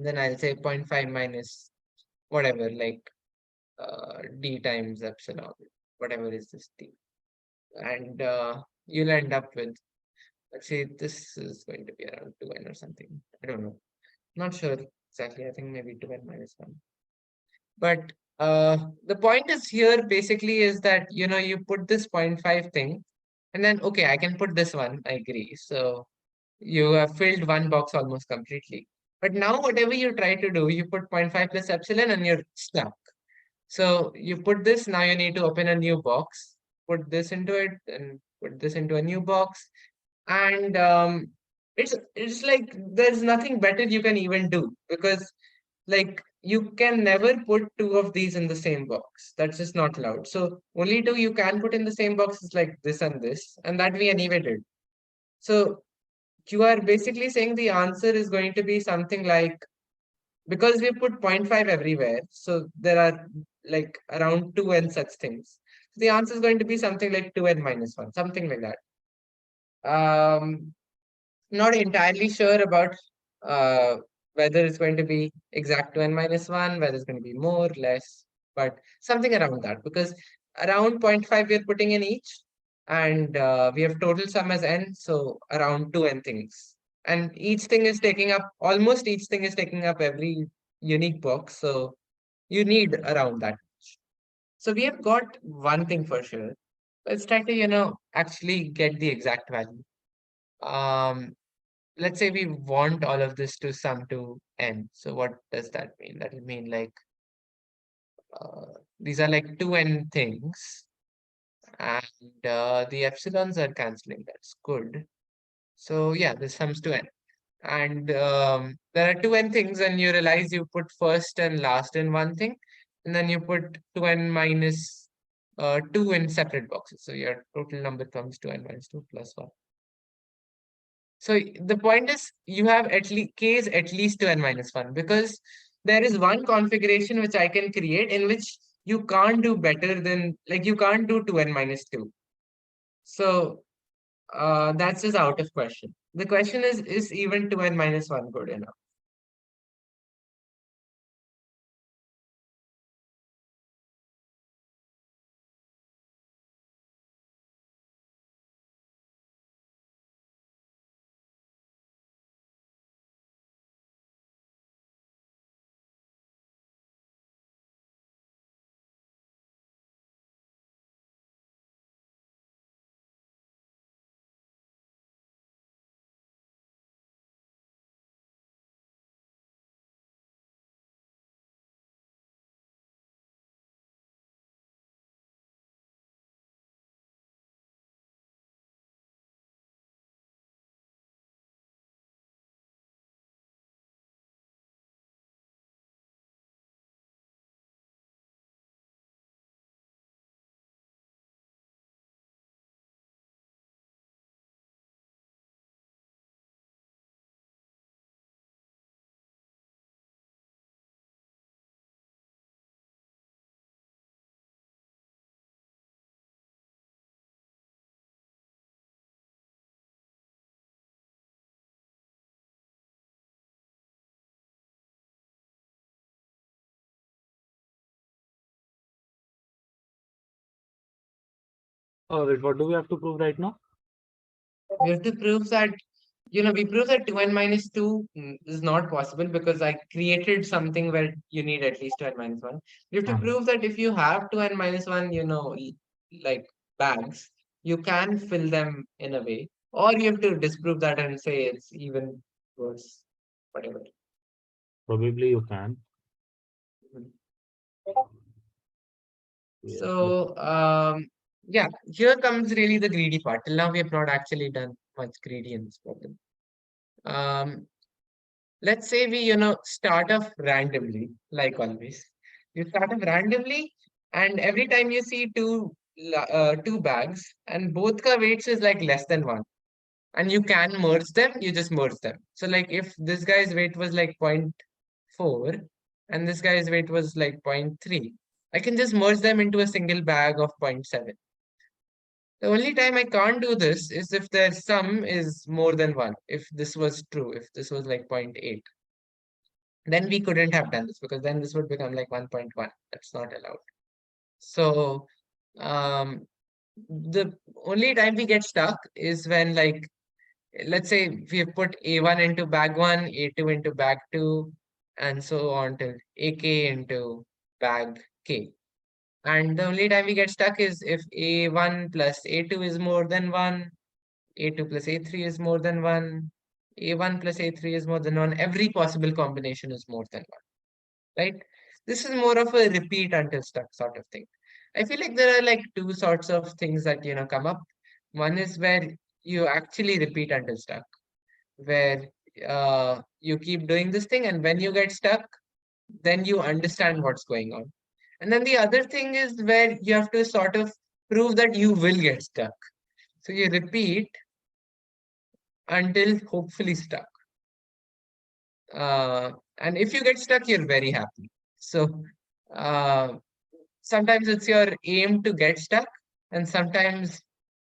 [SPEAKER 1] then I'll say 0.5 minus whatever, like d times epsilon, whatever is this d. And you'll end up with, let's say this is going to be around 2n or something. I don't know. Not sure exactly. I think maybe 2n minus 1. But the point is here basically is that, you put this 0.5 thing and then, okay, I can put this one, I agree. So you have filled one box almost completely. But now whatever you try to do, you put 0.5 plus epsilon and you're stuck. So you put this, now you need to open a new box, put this into it and put this into a new box. And it's like there's nothing better you can even do, because like you can never put two of these in the same box. That's just not allowed. So only two you can put in the same box is like this, and that we anyway did. So you are basically saying the answer is going to be something like, because we put 0.5 everywhere, so there are like around 2n such things. The answer is going to be something like 2n minus 1, something like that. Not entirely sure about whether it's going to be exact 2n minus 1, whether it's going to be more, less, but something around that, because around 0.5 we're putting in each, and we have total sum as n, so around 2n things. And each thing is taking up, almost each thing is taking up every unique box, so you need around that much. So we have got one thing for sure. Let's try to, actually get the exact value. Let's say we want all of this to sum to n. So what does that mean? That will mean like these are like 2n things, and the epsilons are canceling. That's good. So yeah, this sums to n. And there are 2n things, and you realize you put first and last in one thing, and then you put 2n minus 2 in separate boxes. So your total number comes to n minus 2 plus 1. So the point is you have at least k is at least 2n minus 1, because there is one configuration which I can create in which you can't do better than, like, you can't do 2n minus 2. So that's just out of question. The question is even 2n minus 1 good enough?
[SPEAKER 2] Oh, wait, what do we have to prove right now?
[SPEAKER 1] We have to prove that, we prove that 2n minus 2 is not possible, because I created something where you need at least 2n minus 1. You have to prove that if you have 2n minus 1, like bags, you can fill them in a way, or you have to disprove that and say it's even worse, whatever.
[SPEAKER 2] Probably you can. Yes,
[SPEAKER 1] So, yeah, here comes really the greedy part. Till now, we have not actually done much greedy in this problem. Let's say we, start off randomly, like always. You start off randomly, and every time you see two bags, and both ka weights is like less than 1, and you can merge them, you just merge them. So like if this guy's weight was like 0.4, and this guy's weight was like 0.3, I can just merge them into a single bag of 0.7. The only time I can't do this is if their sum is more than 1. If this was true, if this was like 0.8, then we couldn't have done this because then this would become like 1.1. That's not allowed. So um, the only time we get stuck is when, like, let's say we have put A1 into bag 1, A2 into bag 2, and so on till AK into bag K. And the only time we get stuck is if A1 plus A2 is more than 1, A2 plus A3 is more than 1, A1 plus A3 is more than 1, every possible combination is more than 1, right? This is more of a repeat until stuck sort of thing. I feel like there are like two sorts of things that, come up. One is where you actually repeat until stuck, where you keep doing this thing, and when you get stuck, then you understand what's going on. And then the other thing is where you have to sort of prove that you will get stuck. So you repeat until hopefully stuck. And if you get stuck, you're very happy. So uh, sometimes it's your aim to get stuck, and sometimes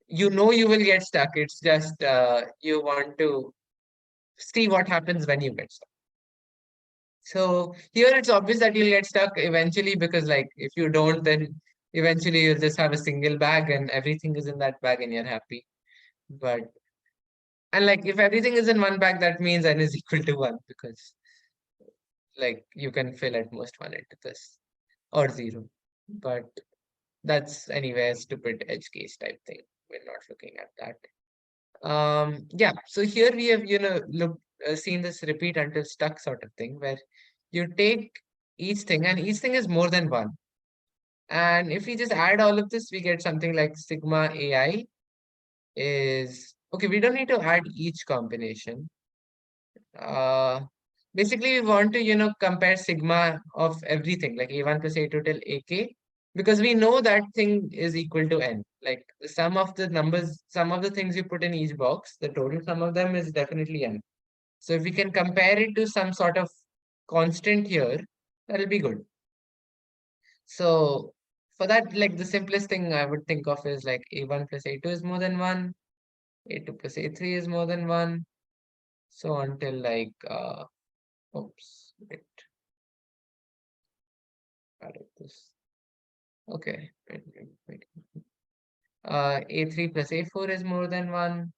[SPEAKER 1] you know you will get stuck. It's just you want to see what happens when you get stuck. So here it's obvious that you'll get stuck eventually because, like, if you don't, then eventually you'll just have a single bag and everything is in that bag and you're happy. But and like if everything is in one bag, that means n is equal to 1 because like you can fill at most 1 into this or 0. But that's anyway a stupid edge case type thing. We're not looking at that. Yeah, so here we have seen this repeat until stuck sort of thing where you take each thing and each thing is more than 1, and if we just add all of this we get something like sigma ai is okay. We don't need to add each combination. uh Basically we want to compare sigma of everything like a1 plus a2 till ak, because we know that thing is equal to n. Like the sum of the numbers, sum of the things you put in each box, the total sum of them is definitely n. So if we can compare it to some sort of constant here, that'll be good. So for that, like the simplest thing I would think of is like a1 plus a2 is more than 1, a2 plus a3 is more than 1, so until like oops, wait, added this. Okay, wait. A3 plus A4 is more than 1,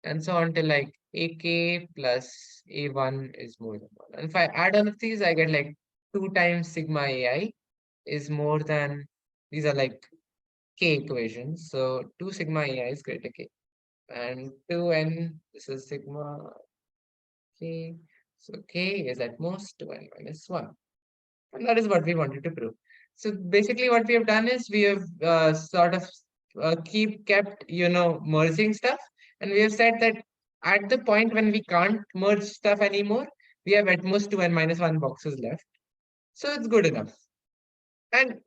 [SPEAKER 1] and so on till like AK plus A1 is more than 1. And if I add all of these, I get like 2 times sigma AI is more than, these are like K equations. So 2 sigma AI is greater K. And 2n, this is sigma K. So K is at most 2n minus 1. And that is what we wanted to prove. So basically what we have done is we have sort of kept, merging stuff. And we have said that at the point when we can't merge stuff anymore, we have at most 2n minus 1 boxes left. So it's good enough. And,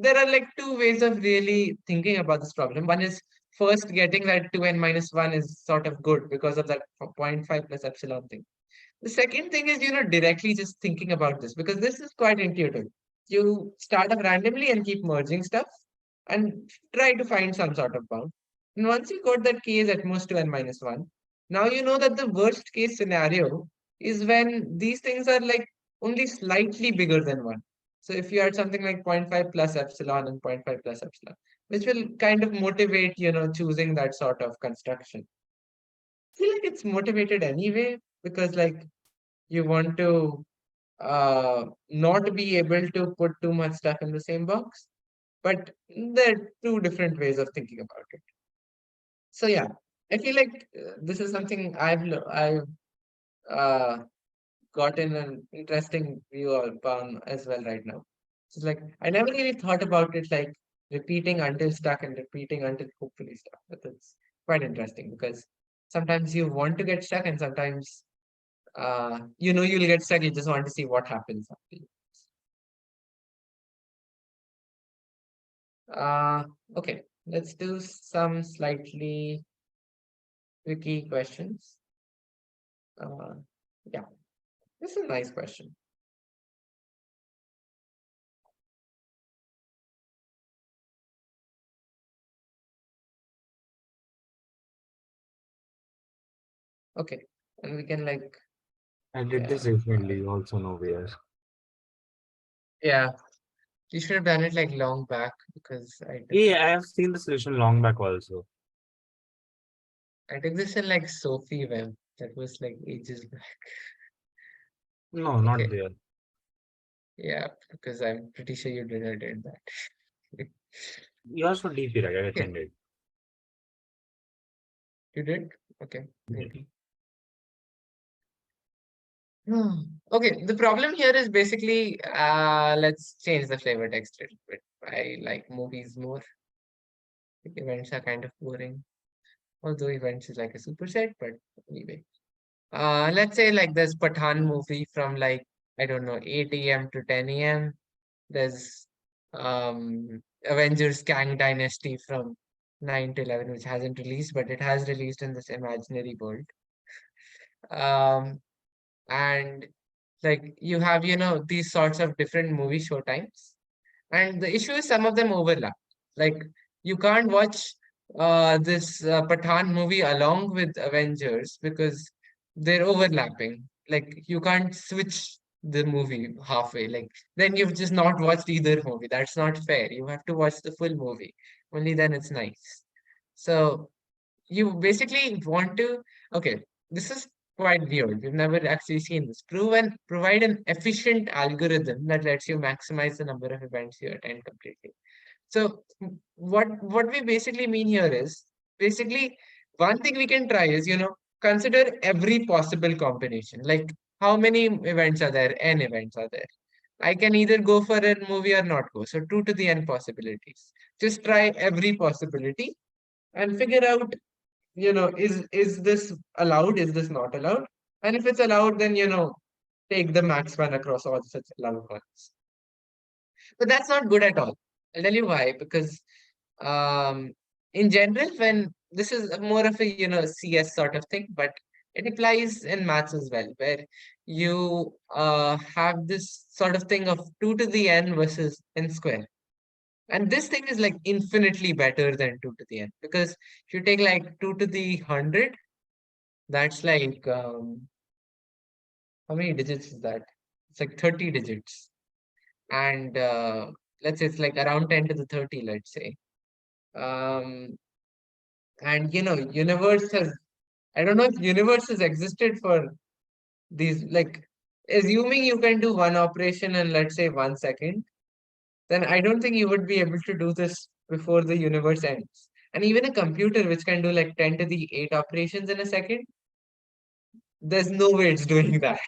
[SPEAKER 1] there are like two ways of really thinking about this problem. One is first getting that 2n minus 1 is sort of good because of that 0.5 plus epsilon thing. The second thing is, directly just thinking about this because this is quite intuitive. You start up randomly and keep merging stuff and try to find some sort of bound. And once you got that k is at most 2n minus 1, now you know that the worst case scenario is when these things are like only slightly bigger than 1. So if you had something like 0.5 plus epsilon and 0.5 plus epsilon, which will kind of motivate, choosing that sort of construction. I feel like it's motivated anyway because like you want to not be able to put too much stuff in the same box, but there are two different ways of thinking about it. So yeah, I feel like this is something I've uh, gotten an interesting view upon as well right now. It's like I never really thought about it like repeating until stuck and repeating until hopefully stuck, but it's quite interesting because sometimes you want to get stuck and sometimes you'll get stuck. You just want to see what happens after you. Okay, let's do some slightly tricky questions. Yeah, this is a nice question. Okay, and we can like,
[SPEAKER 2] I did this
[SPEAKER 1] yeah,
[SPEAKER 2] recently, you also know where.
[SPEAKER 1] yeah. You should have done it like long back because
[SPEAKER 2] Yeah, I have seen the solution long back also.
[SPEAKER 1] I took this in like Sophie Web. That was like ages back.
[SPEAKER 2] No, not
[SPEAKER 1] Okay,
[SPEAKER 2] there.
[SPEAKER 1] yeah, because I'm pretty sure you did that.
[SPEAKER 2] Yours for DP, right? I
[SPEAKER 1] Okay,
[SPEAKER 2] attended.
[SPEAKER 1] you did? Okay,
[SPEAKER 2] Yeah.
[SPEAKER 1] maybe. Okay, the problem here is basically let's change the flavor text a little bit. I like movies more. Events are kind of boring. Although events is like a superset, but anyway. Let's say like there's Pathan movie from like I don't know 8 a.m. to 10 a.m. There's Avengers Kang Dynasty from 9 to 11, which hasn't released, but it has released in this imaginary world. Um, and like you have, these sorts of different movie show times. And the issue is some of them overlap. Like you can't watch this Pathan movie along with Avengers because they're overlapping. Like you can't switch the movie halfway. Like then you've just not watched either movie. That's not fair. You have to watch the full movie. Only then it's nice. So you basically want to, okay, this is quite weird. We've never actually seen this. Provide an efficient algorithm that lets you maximize the number of events you attend completely. So what we basically mean here is basically one thing we can try is, consider every possible combination. Like how many events are there? N events are there. I can either go for a movie or not go. So 2 to the n possibilities. Just try every possibility and figure out, is this allowed? Is this not allowed? And if it's allowed, then, take the max one across all such allowed ones. But that's not good at all. I'll tell you why. Because in general, when this is more of a, CS sort of thing, but it applies in maths as well, where you have this sort of thing of 2 to the n versus n square. And this thing is like infinitely better than 2 to the n because if you take like 2 to the 100, that's like how many digits is that? It's like 30 digits. And let's say it's like around 10 to the 30, let's say. Um, and universe has, I don't know if universe has existed for these, like, assuming you can do one operation in, let's say, 1 second, then I don't think you would be able to do this before the universe ends. And even a computer which can do like 10 to the 8 operations in a second, there's no way it's doing that.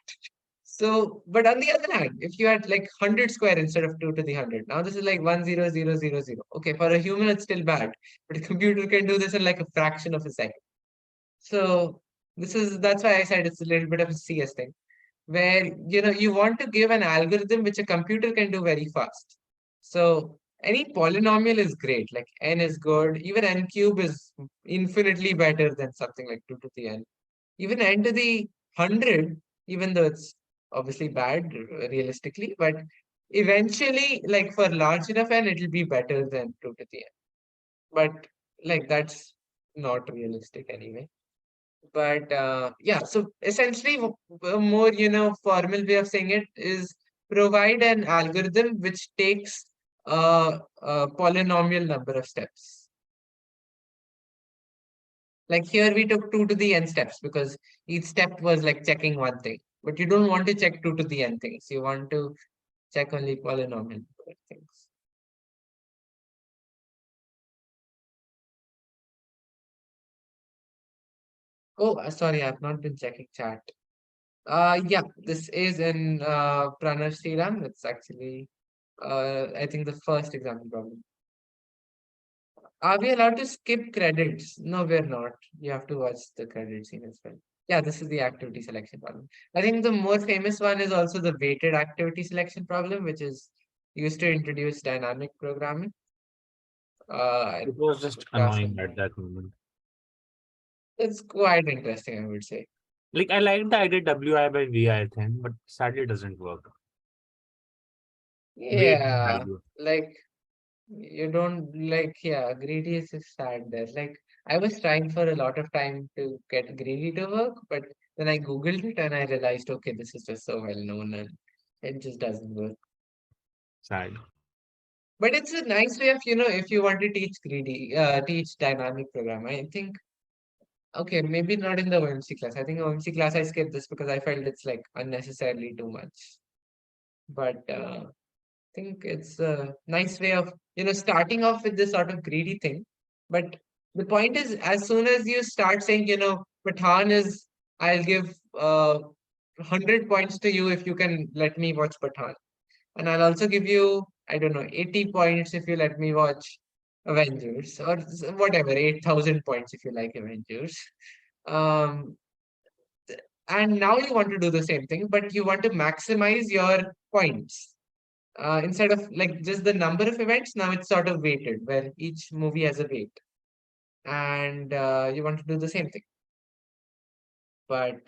[SPEAKER 1] So, but on the other hand, if you had like 100 square instead of 2 to the 100, now this is like 10000. Okay, for a human, it's still bad, but a computer can do this in like a fraction of a second. So, that's why I said it's a little bit of a CS thing, where you want to give an algorithm which a computer can do very fast. So any polynomial is great, like n is good, even n cube is infinitely better than something like 2 to the n. Even n to the 100, even though it's obviously bad realistically, but eventually, like for large enough n, it'll be better than 2 to the n. But like that's not realistic anyway. But yeah, so essentially, a more formal way of saying it is provide an algorithm which takes a polynomial number of steps. Like here we took 2 to the n steps because each step was like checking one thing. But you don't want to check 2 to the n things. You want to check only polynomial things. Oh, sorry, I've not been checking chat. Yeah, this is in Pranav's theorem. It's actually I think the first example problem. Are we allowed to skip credits? No, we're not. You have to watch the credit scene as well. Yeah, this is the activity selection problem. I think the more famous one is also the weighted activity selection problem, which is used to introduce dynamic programming.
[SPEAKER 2] It was just
[SPEAKER 1] Class
[SPEAKER 2] annoying
[SPEAKER 1] one.
[SPEAKER 2] at that moment.
[SPEAKER 1] It's quite interesting, I would say.
[SPEAKER 2] Like I like the idea WI by VI thing, but sadly it doesn't work. Weight and
[SPEAKER 1] Yeah,
[SPEAKER 2] value.
[SPEAKER 1] like you don't like, yeah, greedy is sad there. Like I was trying for a lot of time to get greedy to work, but then I Googled it and I realized, okay, this is just so well known and it just doesn't work.
[SPEAKER 2] Sad.
[SPEAKER 1] But it's a nice way of, if you want to teach dynamic program, I think, okay, maybe not in the OMC class. I think OMC class I skipped this because I felt it's like unnecessarily too much. But think it's a nice way of starting off with this sort of greedy thing. But the point is, as soon as you start saying, Pathan is, I'll give 100 points to you if you can let me watch Pathan, and I'll also give you, I don't know, 80 points if you let me watch Avengers, or whatever, 8,000 points if you like Avengers. Um, and now you want to do the same thing, but you want to maximize your points instead of like just the number of events. Now it's sort of weighted where each movie has a weight, and you want to do the same thing, but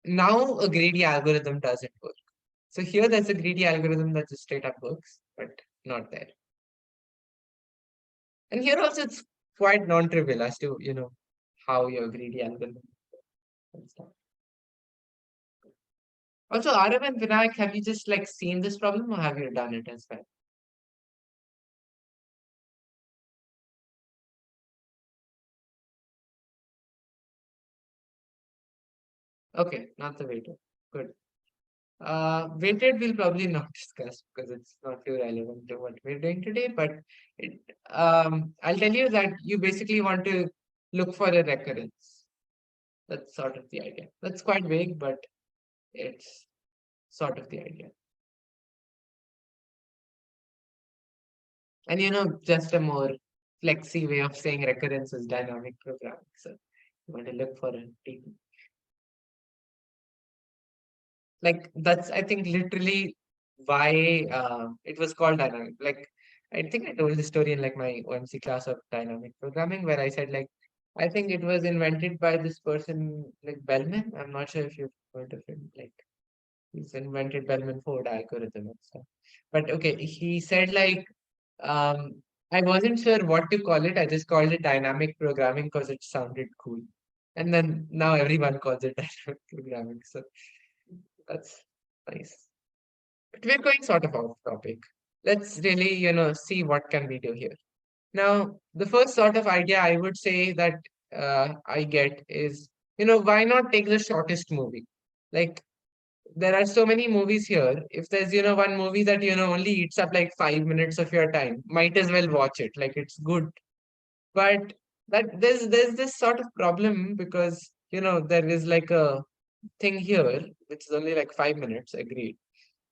[SPEAKER 1] now a greedy algorithm doesn't work. So here there's a greedy algorithm that just straight up works, but not there. And here also it's quite non-trivial as to how your greedy algorithm and stuff. Also, Arav and Vinayak, have you just like seen this problem or have you done it as well? Okay, not the weighted. Good. Weighted we'll probably not discuss because it's not too relevant to what we're doing today, but I'll tell you that you basically want to look for a recurrence. That's sort of the idea. That's quite vague, but it's sort of the idea. And just a more flexy way of saying recurrence is dynamic programming. So you want to look for a TP. Like that's, I think, literally why it was called dynamic. Like I think I told the story in like my OMC class of dynamic programming where I said like I think it was invented by this person like Bellman. I'm not sure if you've heard of him. Like he's invented Bellman-Ford algorithm and stuff. But okay, he said like I wasn't sure what to call it. I just called it dynamic programming because it sounded cool. And then now everyone calls it dynamic programming. So that's nice. But we're going sort of off topic. Let's really, see what can we do here. Now, the first sort of idea I would say that I get is, why not take the shortest movie? Like, there are so many movies here. If there's, one movie that, only eats up like 5 minutes of your time, might as well watch it. Like, it's good. But that there's this sort of problem because, there is like a thing here, which is only like 5 minutes, agreed.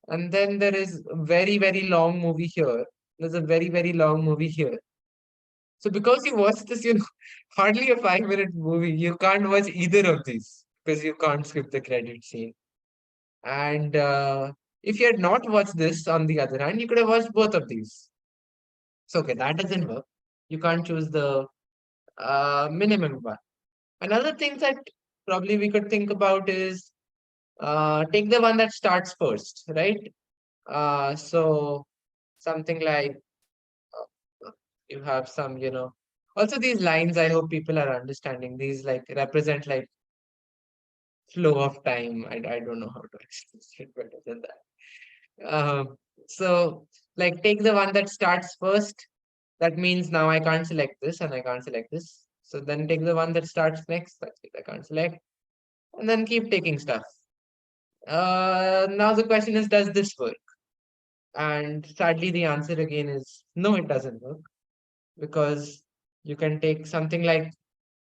[SPEAKER 1] And then there is a very, very long movie here. There's a very, very long movie here. So because you watch this, hardly a 5 minute movie, you can't watch either of these because you can't skip the credit scene. And if you had not watched this, on the other hand, you could have watched both of these. So okay, that doesn't work. You can't choose the minimum one. Another thing that probably we could think about is take the one that starts first, right? So something like you have some, also these lines, I hope people are understanding. These like represent like flow of time. I don't know how to express it better than that. So like take the one that starts first. That means now I can't select this and I can't select this. So then take the one that starts next. That's it, I can't select. And then keep taking stuff. Now the question is, does this work? And sadly, the answer again is no, it doesn't work because you can take something like,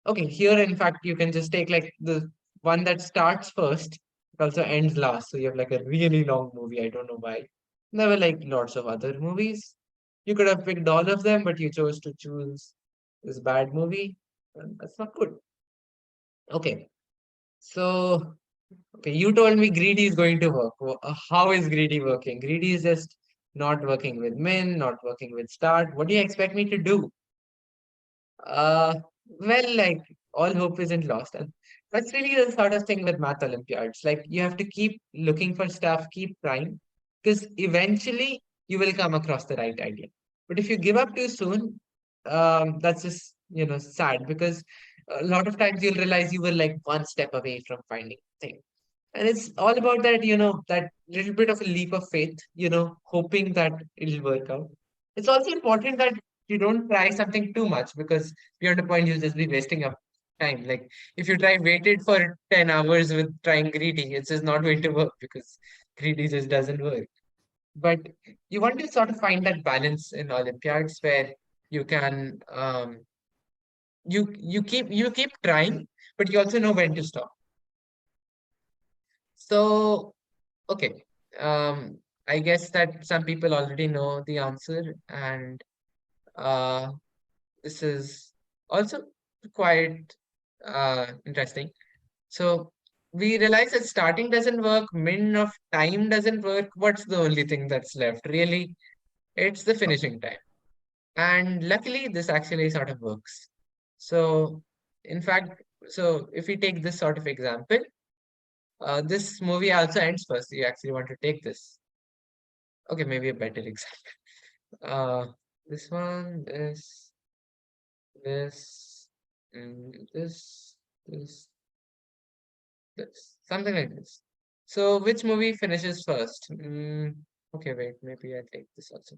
[SPEAKER 1] okay, here in fact, you can just take like the one that starts first, it also ends last. So you have like a really long movie. I don't know why. There were like lots of other movies. You could have picked all of them, but you chose to choose this bad movie. And that's not good. Okay. So, okay, you told me greedy is going to work. How is greedy working? Greedy is just not working with min, not working with start. What do you expect me to do? Well, like all hope isn't lost. And that's really the sort of thing with math Olympiads. Like you have to keep looking for stuff, keep trying, because eventually you will come across the right idea. But if you give up too soon, that's just sad, because a lot of times you'll realize you were like one step away from finding the thing. And it's all about that, that little bit of a leap of faith, hoping that it'll work out. It's also important that you don't try something too much, because beyond a point you'll just be wasting up time. Like if you waited for 10 hours with trying greedy, it's just not going to work, because greedy just doesn't work. But you want to sort of find that balance in Olympiads where you can you keep trying, but you also know when to stop. So okay, I guess that some people already know the answer, and uh, this is also quite interesting. So we realize that starting doesn't work, min of time doesn't work. What's the only thing that's left? Really, it's the finishing time. And luckily, this actually sort of works. So, in fact, so if we take this sort of example, this movie also ends first. You actually want to take this. Okay, maybe a better example. Uh, this one, this, this, this, this, something like this. So, which movie finishes first? Okay, wait, maybe I take this also.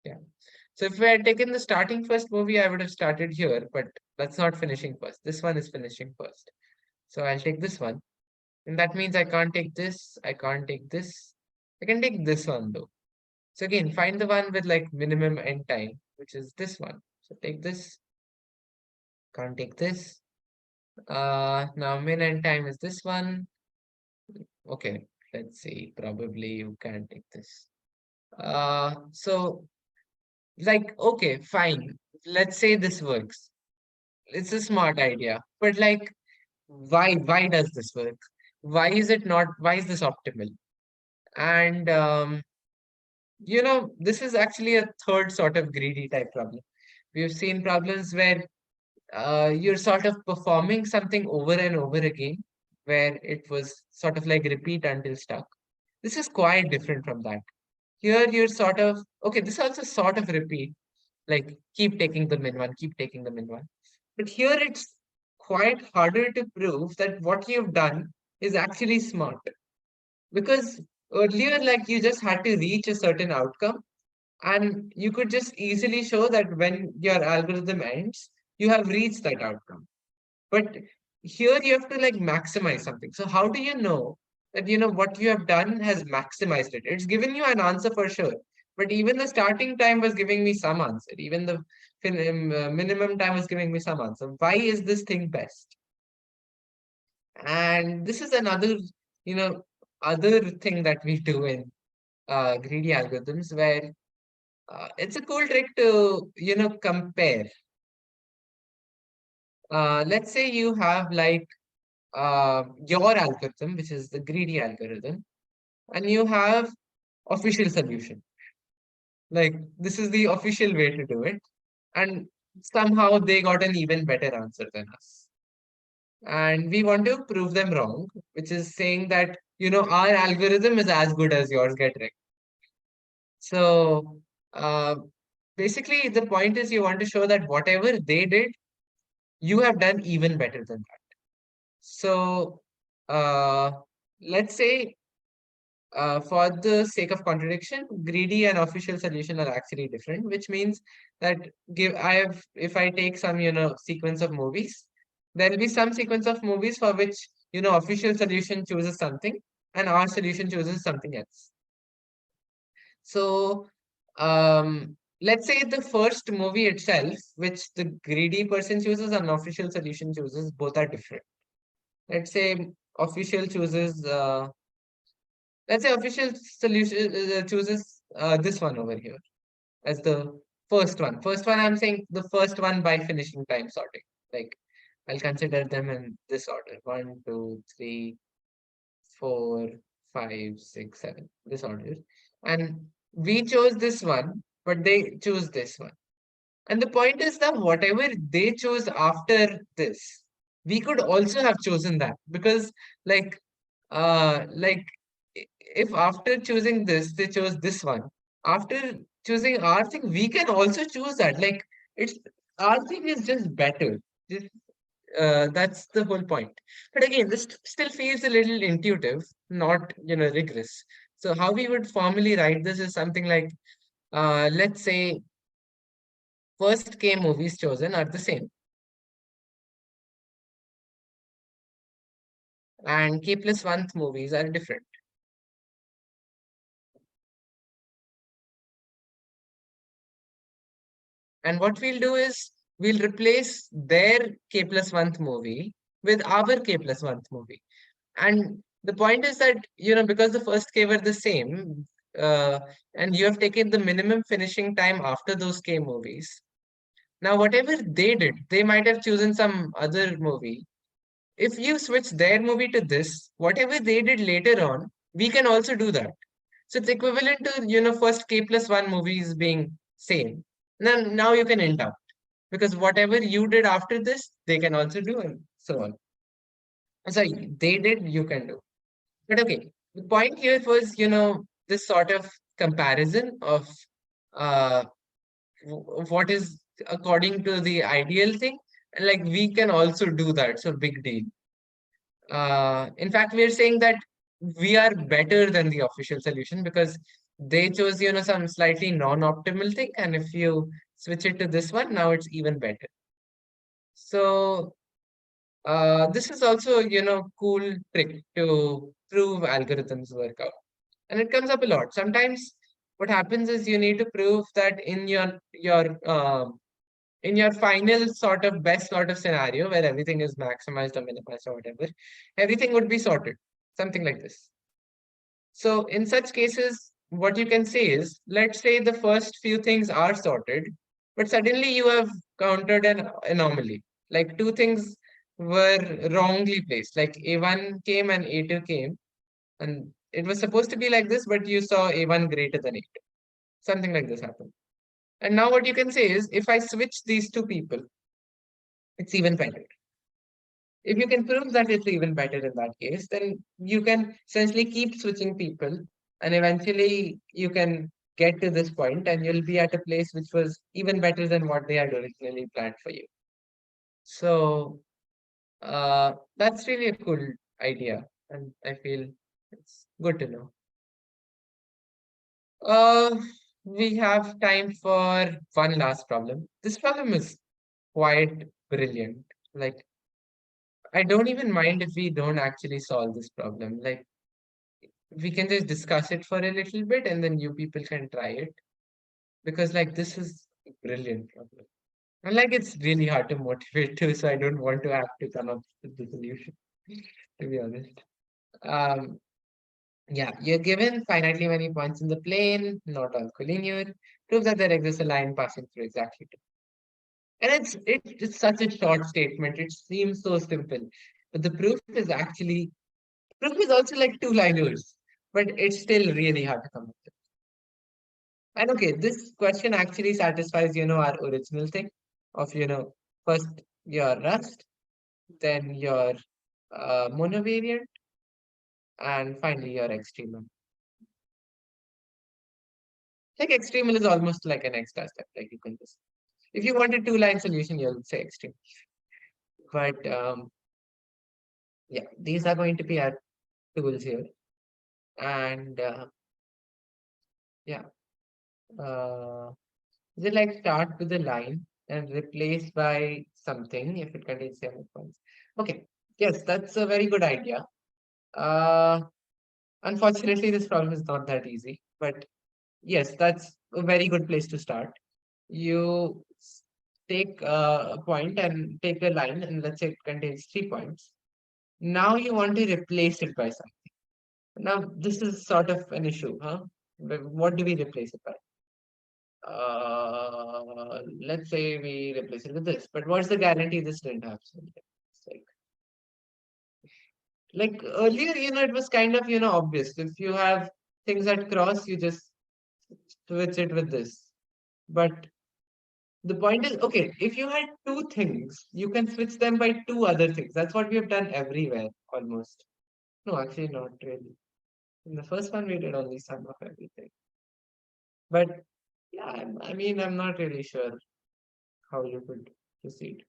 [SPEAKER 1] Yeah. So if I had taken the starting first movie, I would have started here, but that's not finishing first. This one is finishing first. So I'll take this one. And that means I can't take this. I can't take this. I can take this one though. So again, find the one with like minimum end time, which is this one. So take this. Can't take this. Now min end time is this one. Okay, let's see. Probably you can take this. So like, okay, fine. Let's say this works. It's a smart idea, but like, why does this work? Why is it not? Why is this optimal? And this is actually a third sort of greedy type problem. We've seen problems where you're sort of performing something over and over again, where it was sort of like repeat until stuck. This is quite different from that. Here you're sort of okay. This also sort of repeat, like keep taking the min one, keep taking the min one. But here it's quite harder to prove that what you've done is actually smart. Because earlier, like you just had to reach a certain outcome, and you could just easily show that when your algorithm ends, you have reached that outcome. But here you have to like maximize something. So how do you know that what you have done has maximized it? It's given you an answer for sure. But even the starting time was giving me some answer. Even the minimum time was giving me some answer. Why is this thing best? And this is another, other thing that we do in greedy algorithms, where it's a cool trick to, compare. Let's say you have like your algorithm, which is the greedy algorithm, and you have official solution. Like this is the official way to do it, and somehow they got an even better answer than us. And we want to prove them wrong, which is saying that our algorithm is as good as yours. Get right. So uh, basically, the point is you want to show that whatever they did, you have done even better than that. So uh, let's say, for the sake of contradiction, greedy and official solution are actually different, which means that if I take some sequence of movies, there will be some sequence of movies for which official solution chooses something and our solution chooses something else. So let's say the first movie itself, which the greedy person chooses and official solution chooses, both are different. Let's say official chooses let's say official solution chooses this one over here as the first one. First one, I'm saying the first one by finishing time sorting. Like I'll consider them in this order: 1, 2, 3, 4, 5, 6, 7. This order, and we chose this one, but they choose this one. And the point is that whatever they chose after this, we could also have chosen that, because like like if after choosing this they chose this one, after choosing our thing we can also choose that. Like it's our thing is just better. Just, that's the whole point. But again, this still feels a little intuitive, not rigorous. So how we would formally write this is something like, let's say, first K movies chosen are the same, and K plus 1th movies are different. And what we'll do is we'll replace their K plus 1th movie with our K plus 1th movie. And the point is that, because the first K were the same, and you have taken the minimum finishing time after those K movies. Now, whatever they did, they might have chosen some other movie. If you switch their movie to this, whatever they did later on, we can also do that. So it's equivalent to, first K plus 1 movies being same. Now you can end up, because whatever you did after this, they can also do, and so on. Sorry, they did, you can do. But okay, the point here was, this sort of comparison of uh, what is according to the ideal thing. And like we can also do that, so big deal. In fact, we are saying that we are better than the official solution because they chose, some slightly non-optimal thing. And if you switch it to this one, now it's even better. So this is also, cool trick to prove algorithms work out. And it comes up a lot. Sometimes what happens is you need to prove that in your final sort of best sort of scenario where everything is maximized or minimized or whatever, everything would be sorted, something like this. So in such cases, what you can say is, let's say the first few things are sorted, but suddenly you have countered an anomaly. Like two things were wrongly placed, like A1 came and A2 came, and it was supposed to be like this, but you saw A1 greater than A2. Something like this happened. And now what you can say is, if I switch these two people, it's even better. If you can prove that it's even better in that case, then you can essentially keep switching people, and eventually you can get to this point and you'll be at a place which was even better than what they had originally planned for you. So that's really a cool idea, and I feel it's good to know. Uh, we have time for one last problem. This problem is quite brilliant. Like, I don't even mind if we don't actually solve this problem. Like, we can just discuss it for a little bit and then you people can try it. Because, like, this is a brilliant problem. And, like, it's really hard to motivate too, so I don't want to have to come up with the solution, to be honest. Um, yeah, you're given finitely many points in the plane, not all collinear. Prove that there exists a line passing through exactly two. And it's such a short statement. It seems so simple, but the proof is also like two-liners, but it's still really hard to come up with. And okay, this question actually satisfies, our original thing of, first your Rust, then your monovariant, and finally your extremal. Like extremal is almost like an extra step. Like you can just, if you want a two-line solution, you'll say extreme. But yeah, these are going to be our tools here. And yeah, is it like start with a line and replace by something if it contains 7 points? Okay, yes, that's a very good idea. Uh, Unfortunately, this problem is not that easy, but yes, that's a very good place to start. You take a point and take a line, and let's say it contains 3 points. Now you want to replace it by something. Now, this is sort of an issue, huh? What do we replace it by? Let's say we replace it with this, but what's the guarantee this didn't have something? It's like earlier, it was kind of, obvious. If you have things at cross, you just switch it with this. But the point is, okay, if you had two things, you can switch them by two other things. That's what we have done everywhere, almost. No, actually, not really. In the first one, we did only some of everything. But yeah, I mean, I'm not really sure how you could proceed.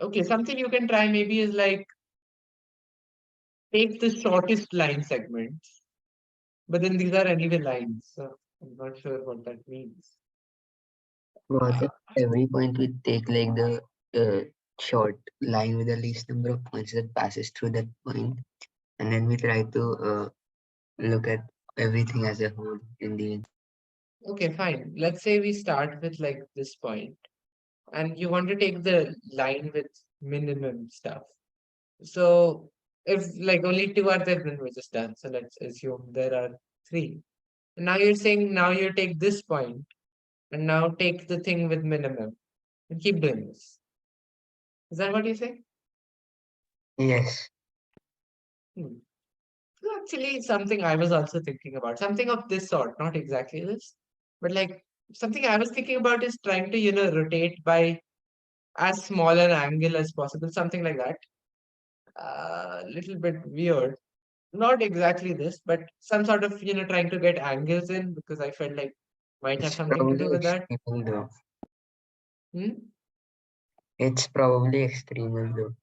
[SPEAKER 1] Okay, something you can try maybe is like take the shortest line segments, but then these are anyway lines, so I'm not sure what that means.
[SPEAKER 3] What if every point we take like the short line with the least number of points that passes through that point, and then we try to look at everything as a whole in the end.
[SPEAKER 1] Okay, fine. Let's say we start with like this point, and you want to take the line with minimum stuff. So if like only two are there, then we're just done. So let's assume there are three. And now you're saying now you take this point and now take the thing with minimum and keep doing this. Is that what you say?
[SPEAKER 3] Yes.
[SPEAKER 1] Hmm. So actually, something I was also thinking about, something of this sort, not exactly this, but like something I was thinking about is trying to, rotate by as small an angle as possible, something like that. A little bit weird. Not exactly this, but some sort of, trying to get angles in because I felt like might have
[SPEAKER 3] It's
[SPEAKER 1] something to do
[SPEAKER 3] probably
[SPEAKER 1] with that.
[SPEAKER 3] extremal though.
[SPEAKER 1] Hmm?
[SPEAKER 3] It's probably extremal though.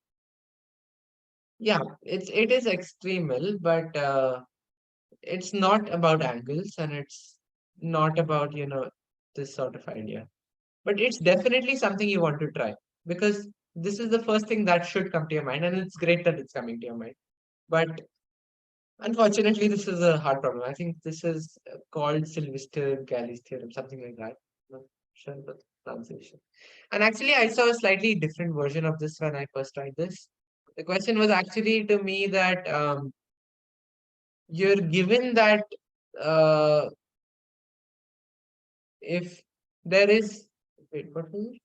[SPEAKER 1] Yeah, it is extremal, but it's not about angles and it's not about, this sort of idea. But it's definitely something you want to try because this is the first thing that should come to your mind, and it's great that it's coming to your mind. But unfortunately, this is a hard problem. I think this is called Sylvester-Gallai's theorem, something like that. Not sure the pronunciation. And actually, I saw a slightly different version of this when I first tried this. The question was actually to me that you're given that uh, if there is, wait, what was it?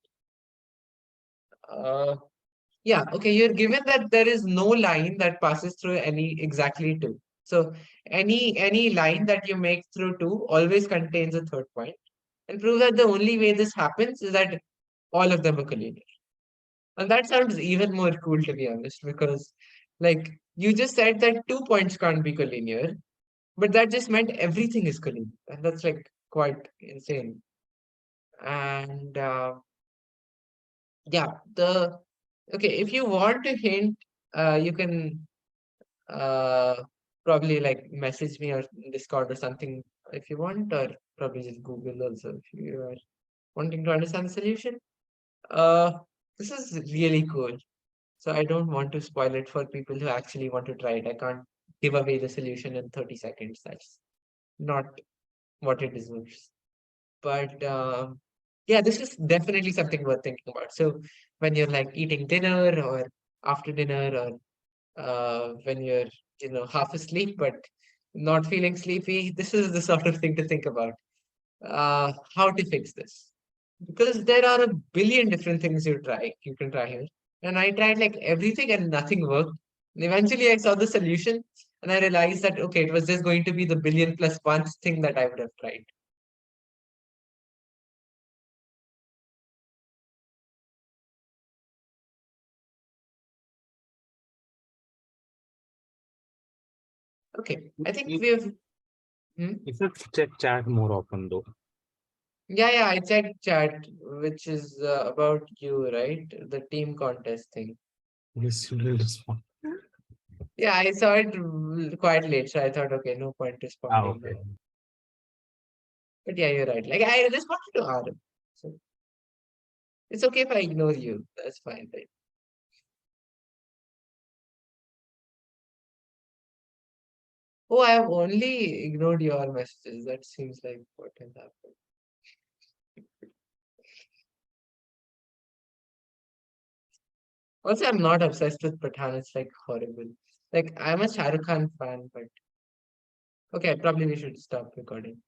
[SPEAKER 1] Yeah, okay, you're given that there is no line that passes through any exactly two. So any line that you make through two always contains a third point. And prove that the only way this happens is that all of them are collinear. And that sounds even more cool to be honest, because like you just said that 2 points can't be collinear, but that just meant everything is collinear. And that's like quite insane. And yeah, okay, if you want to hint, you can probably like message me or Discord or something if you want, or probably just Google also if you are wanting to understand the solution. Uh, this is really cool. So I don't want to spoil it for people who actually want to try it. I can't give away the solution in 30 seconds. That's not what it deserves. But yeah, this is definitely something worth thinking about. So when you're like eating dinner or after dinner or when you're half asleep but not feeling sleepy, this is the sort of thing to think about. How to fix this, because there are a billion different things you can try here, and I tried like everything and nothing worked. And eventually I saw the solution and I realized that okay, it was just going to be the billion plus one thing that I would have tried. Okay, I think
[SPEAKER 2] You,
[SPEAKER 1] we have. Hmm?
[SPEAKER 2] you should check chat more often though.
[SPEAKER 1] Yeah, I checked chat, which is about you, right? The team contest thing.
[SPEAKER 2] Yes, you will respond.
[SPEAKER 1] Yeah, I saw it quite late, so I thought, okay, no point responding
[SPEAKER 2] Okay.
[SPEAKER 1] now. But yeah, you're right. Like I responded to Aaron, so it's okay if I ignore you. That's fine, right? Oh, I have only ignored your messages. That seems like what has happened. Also, I'm not obsessed with Pathan. It's like horrible. Like I'm a Shah Rukh Khan fan, but okay, probably we should stop recording.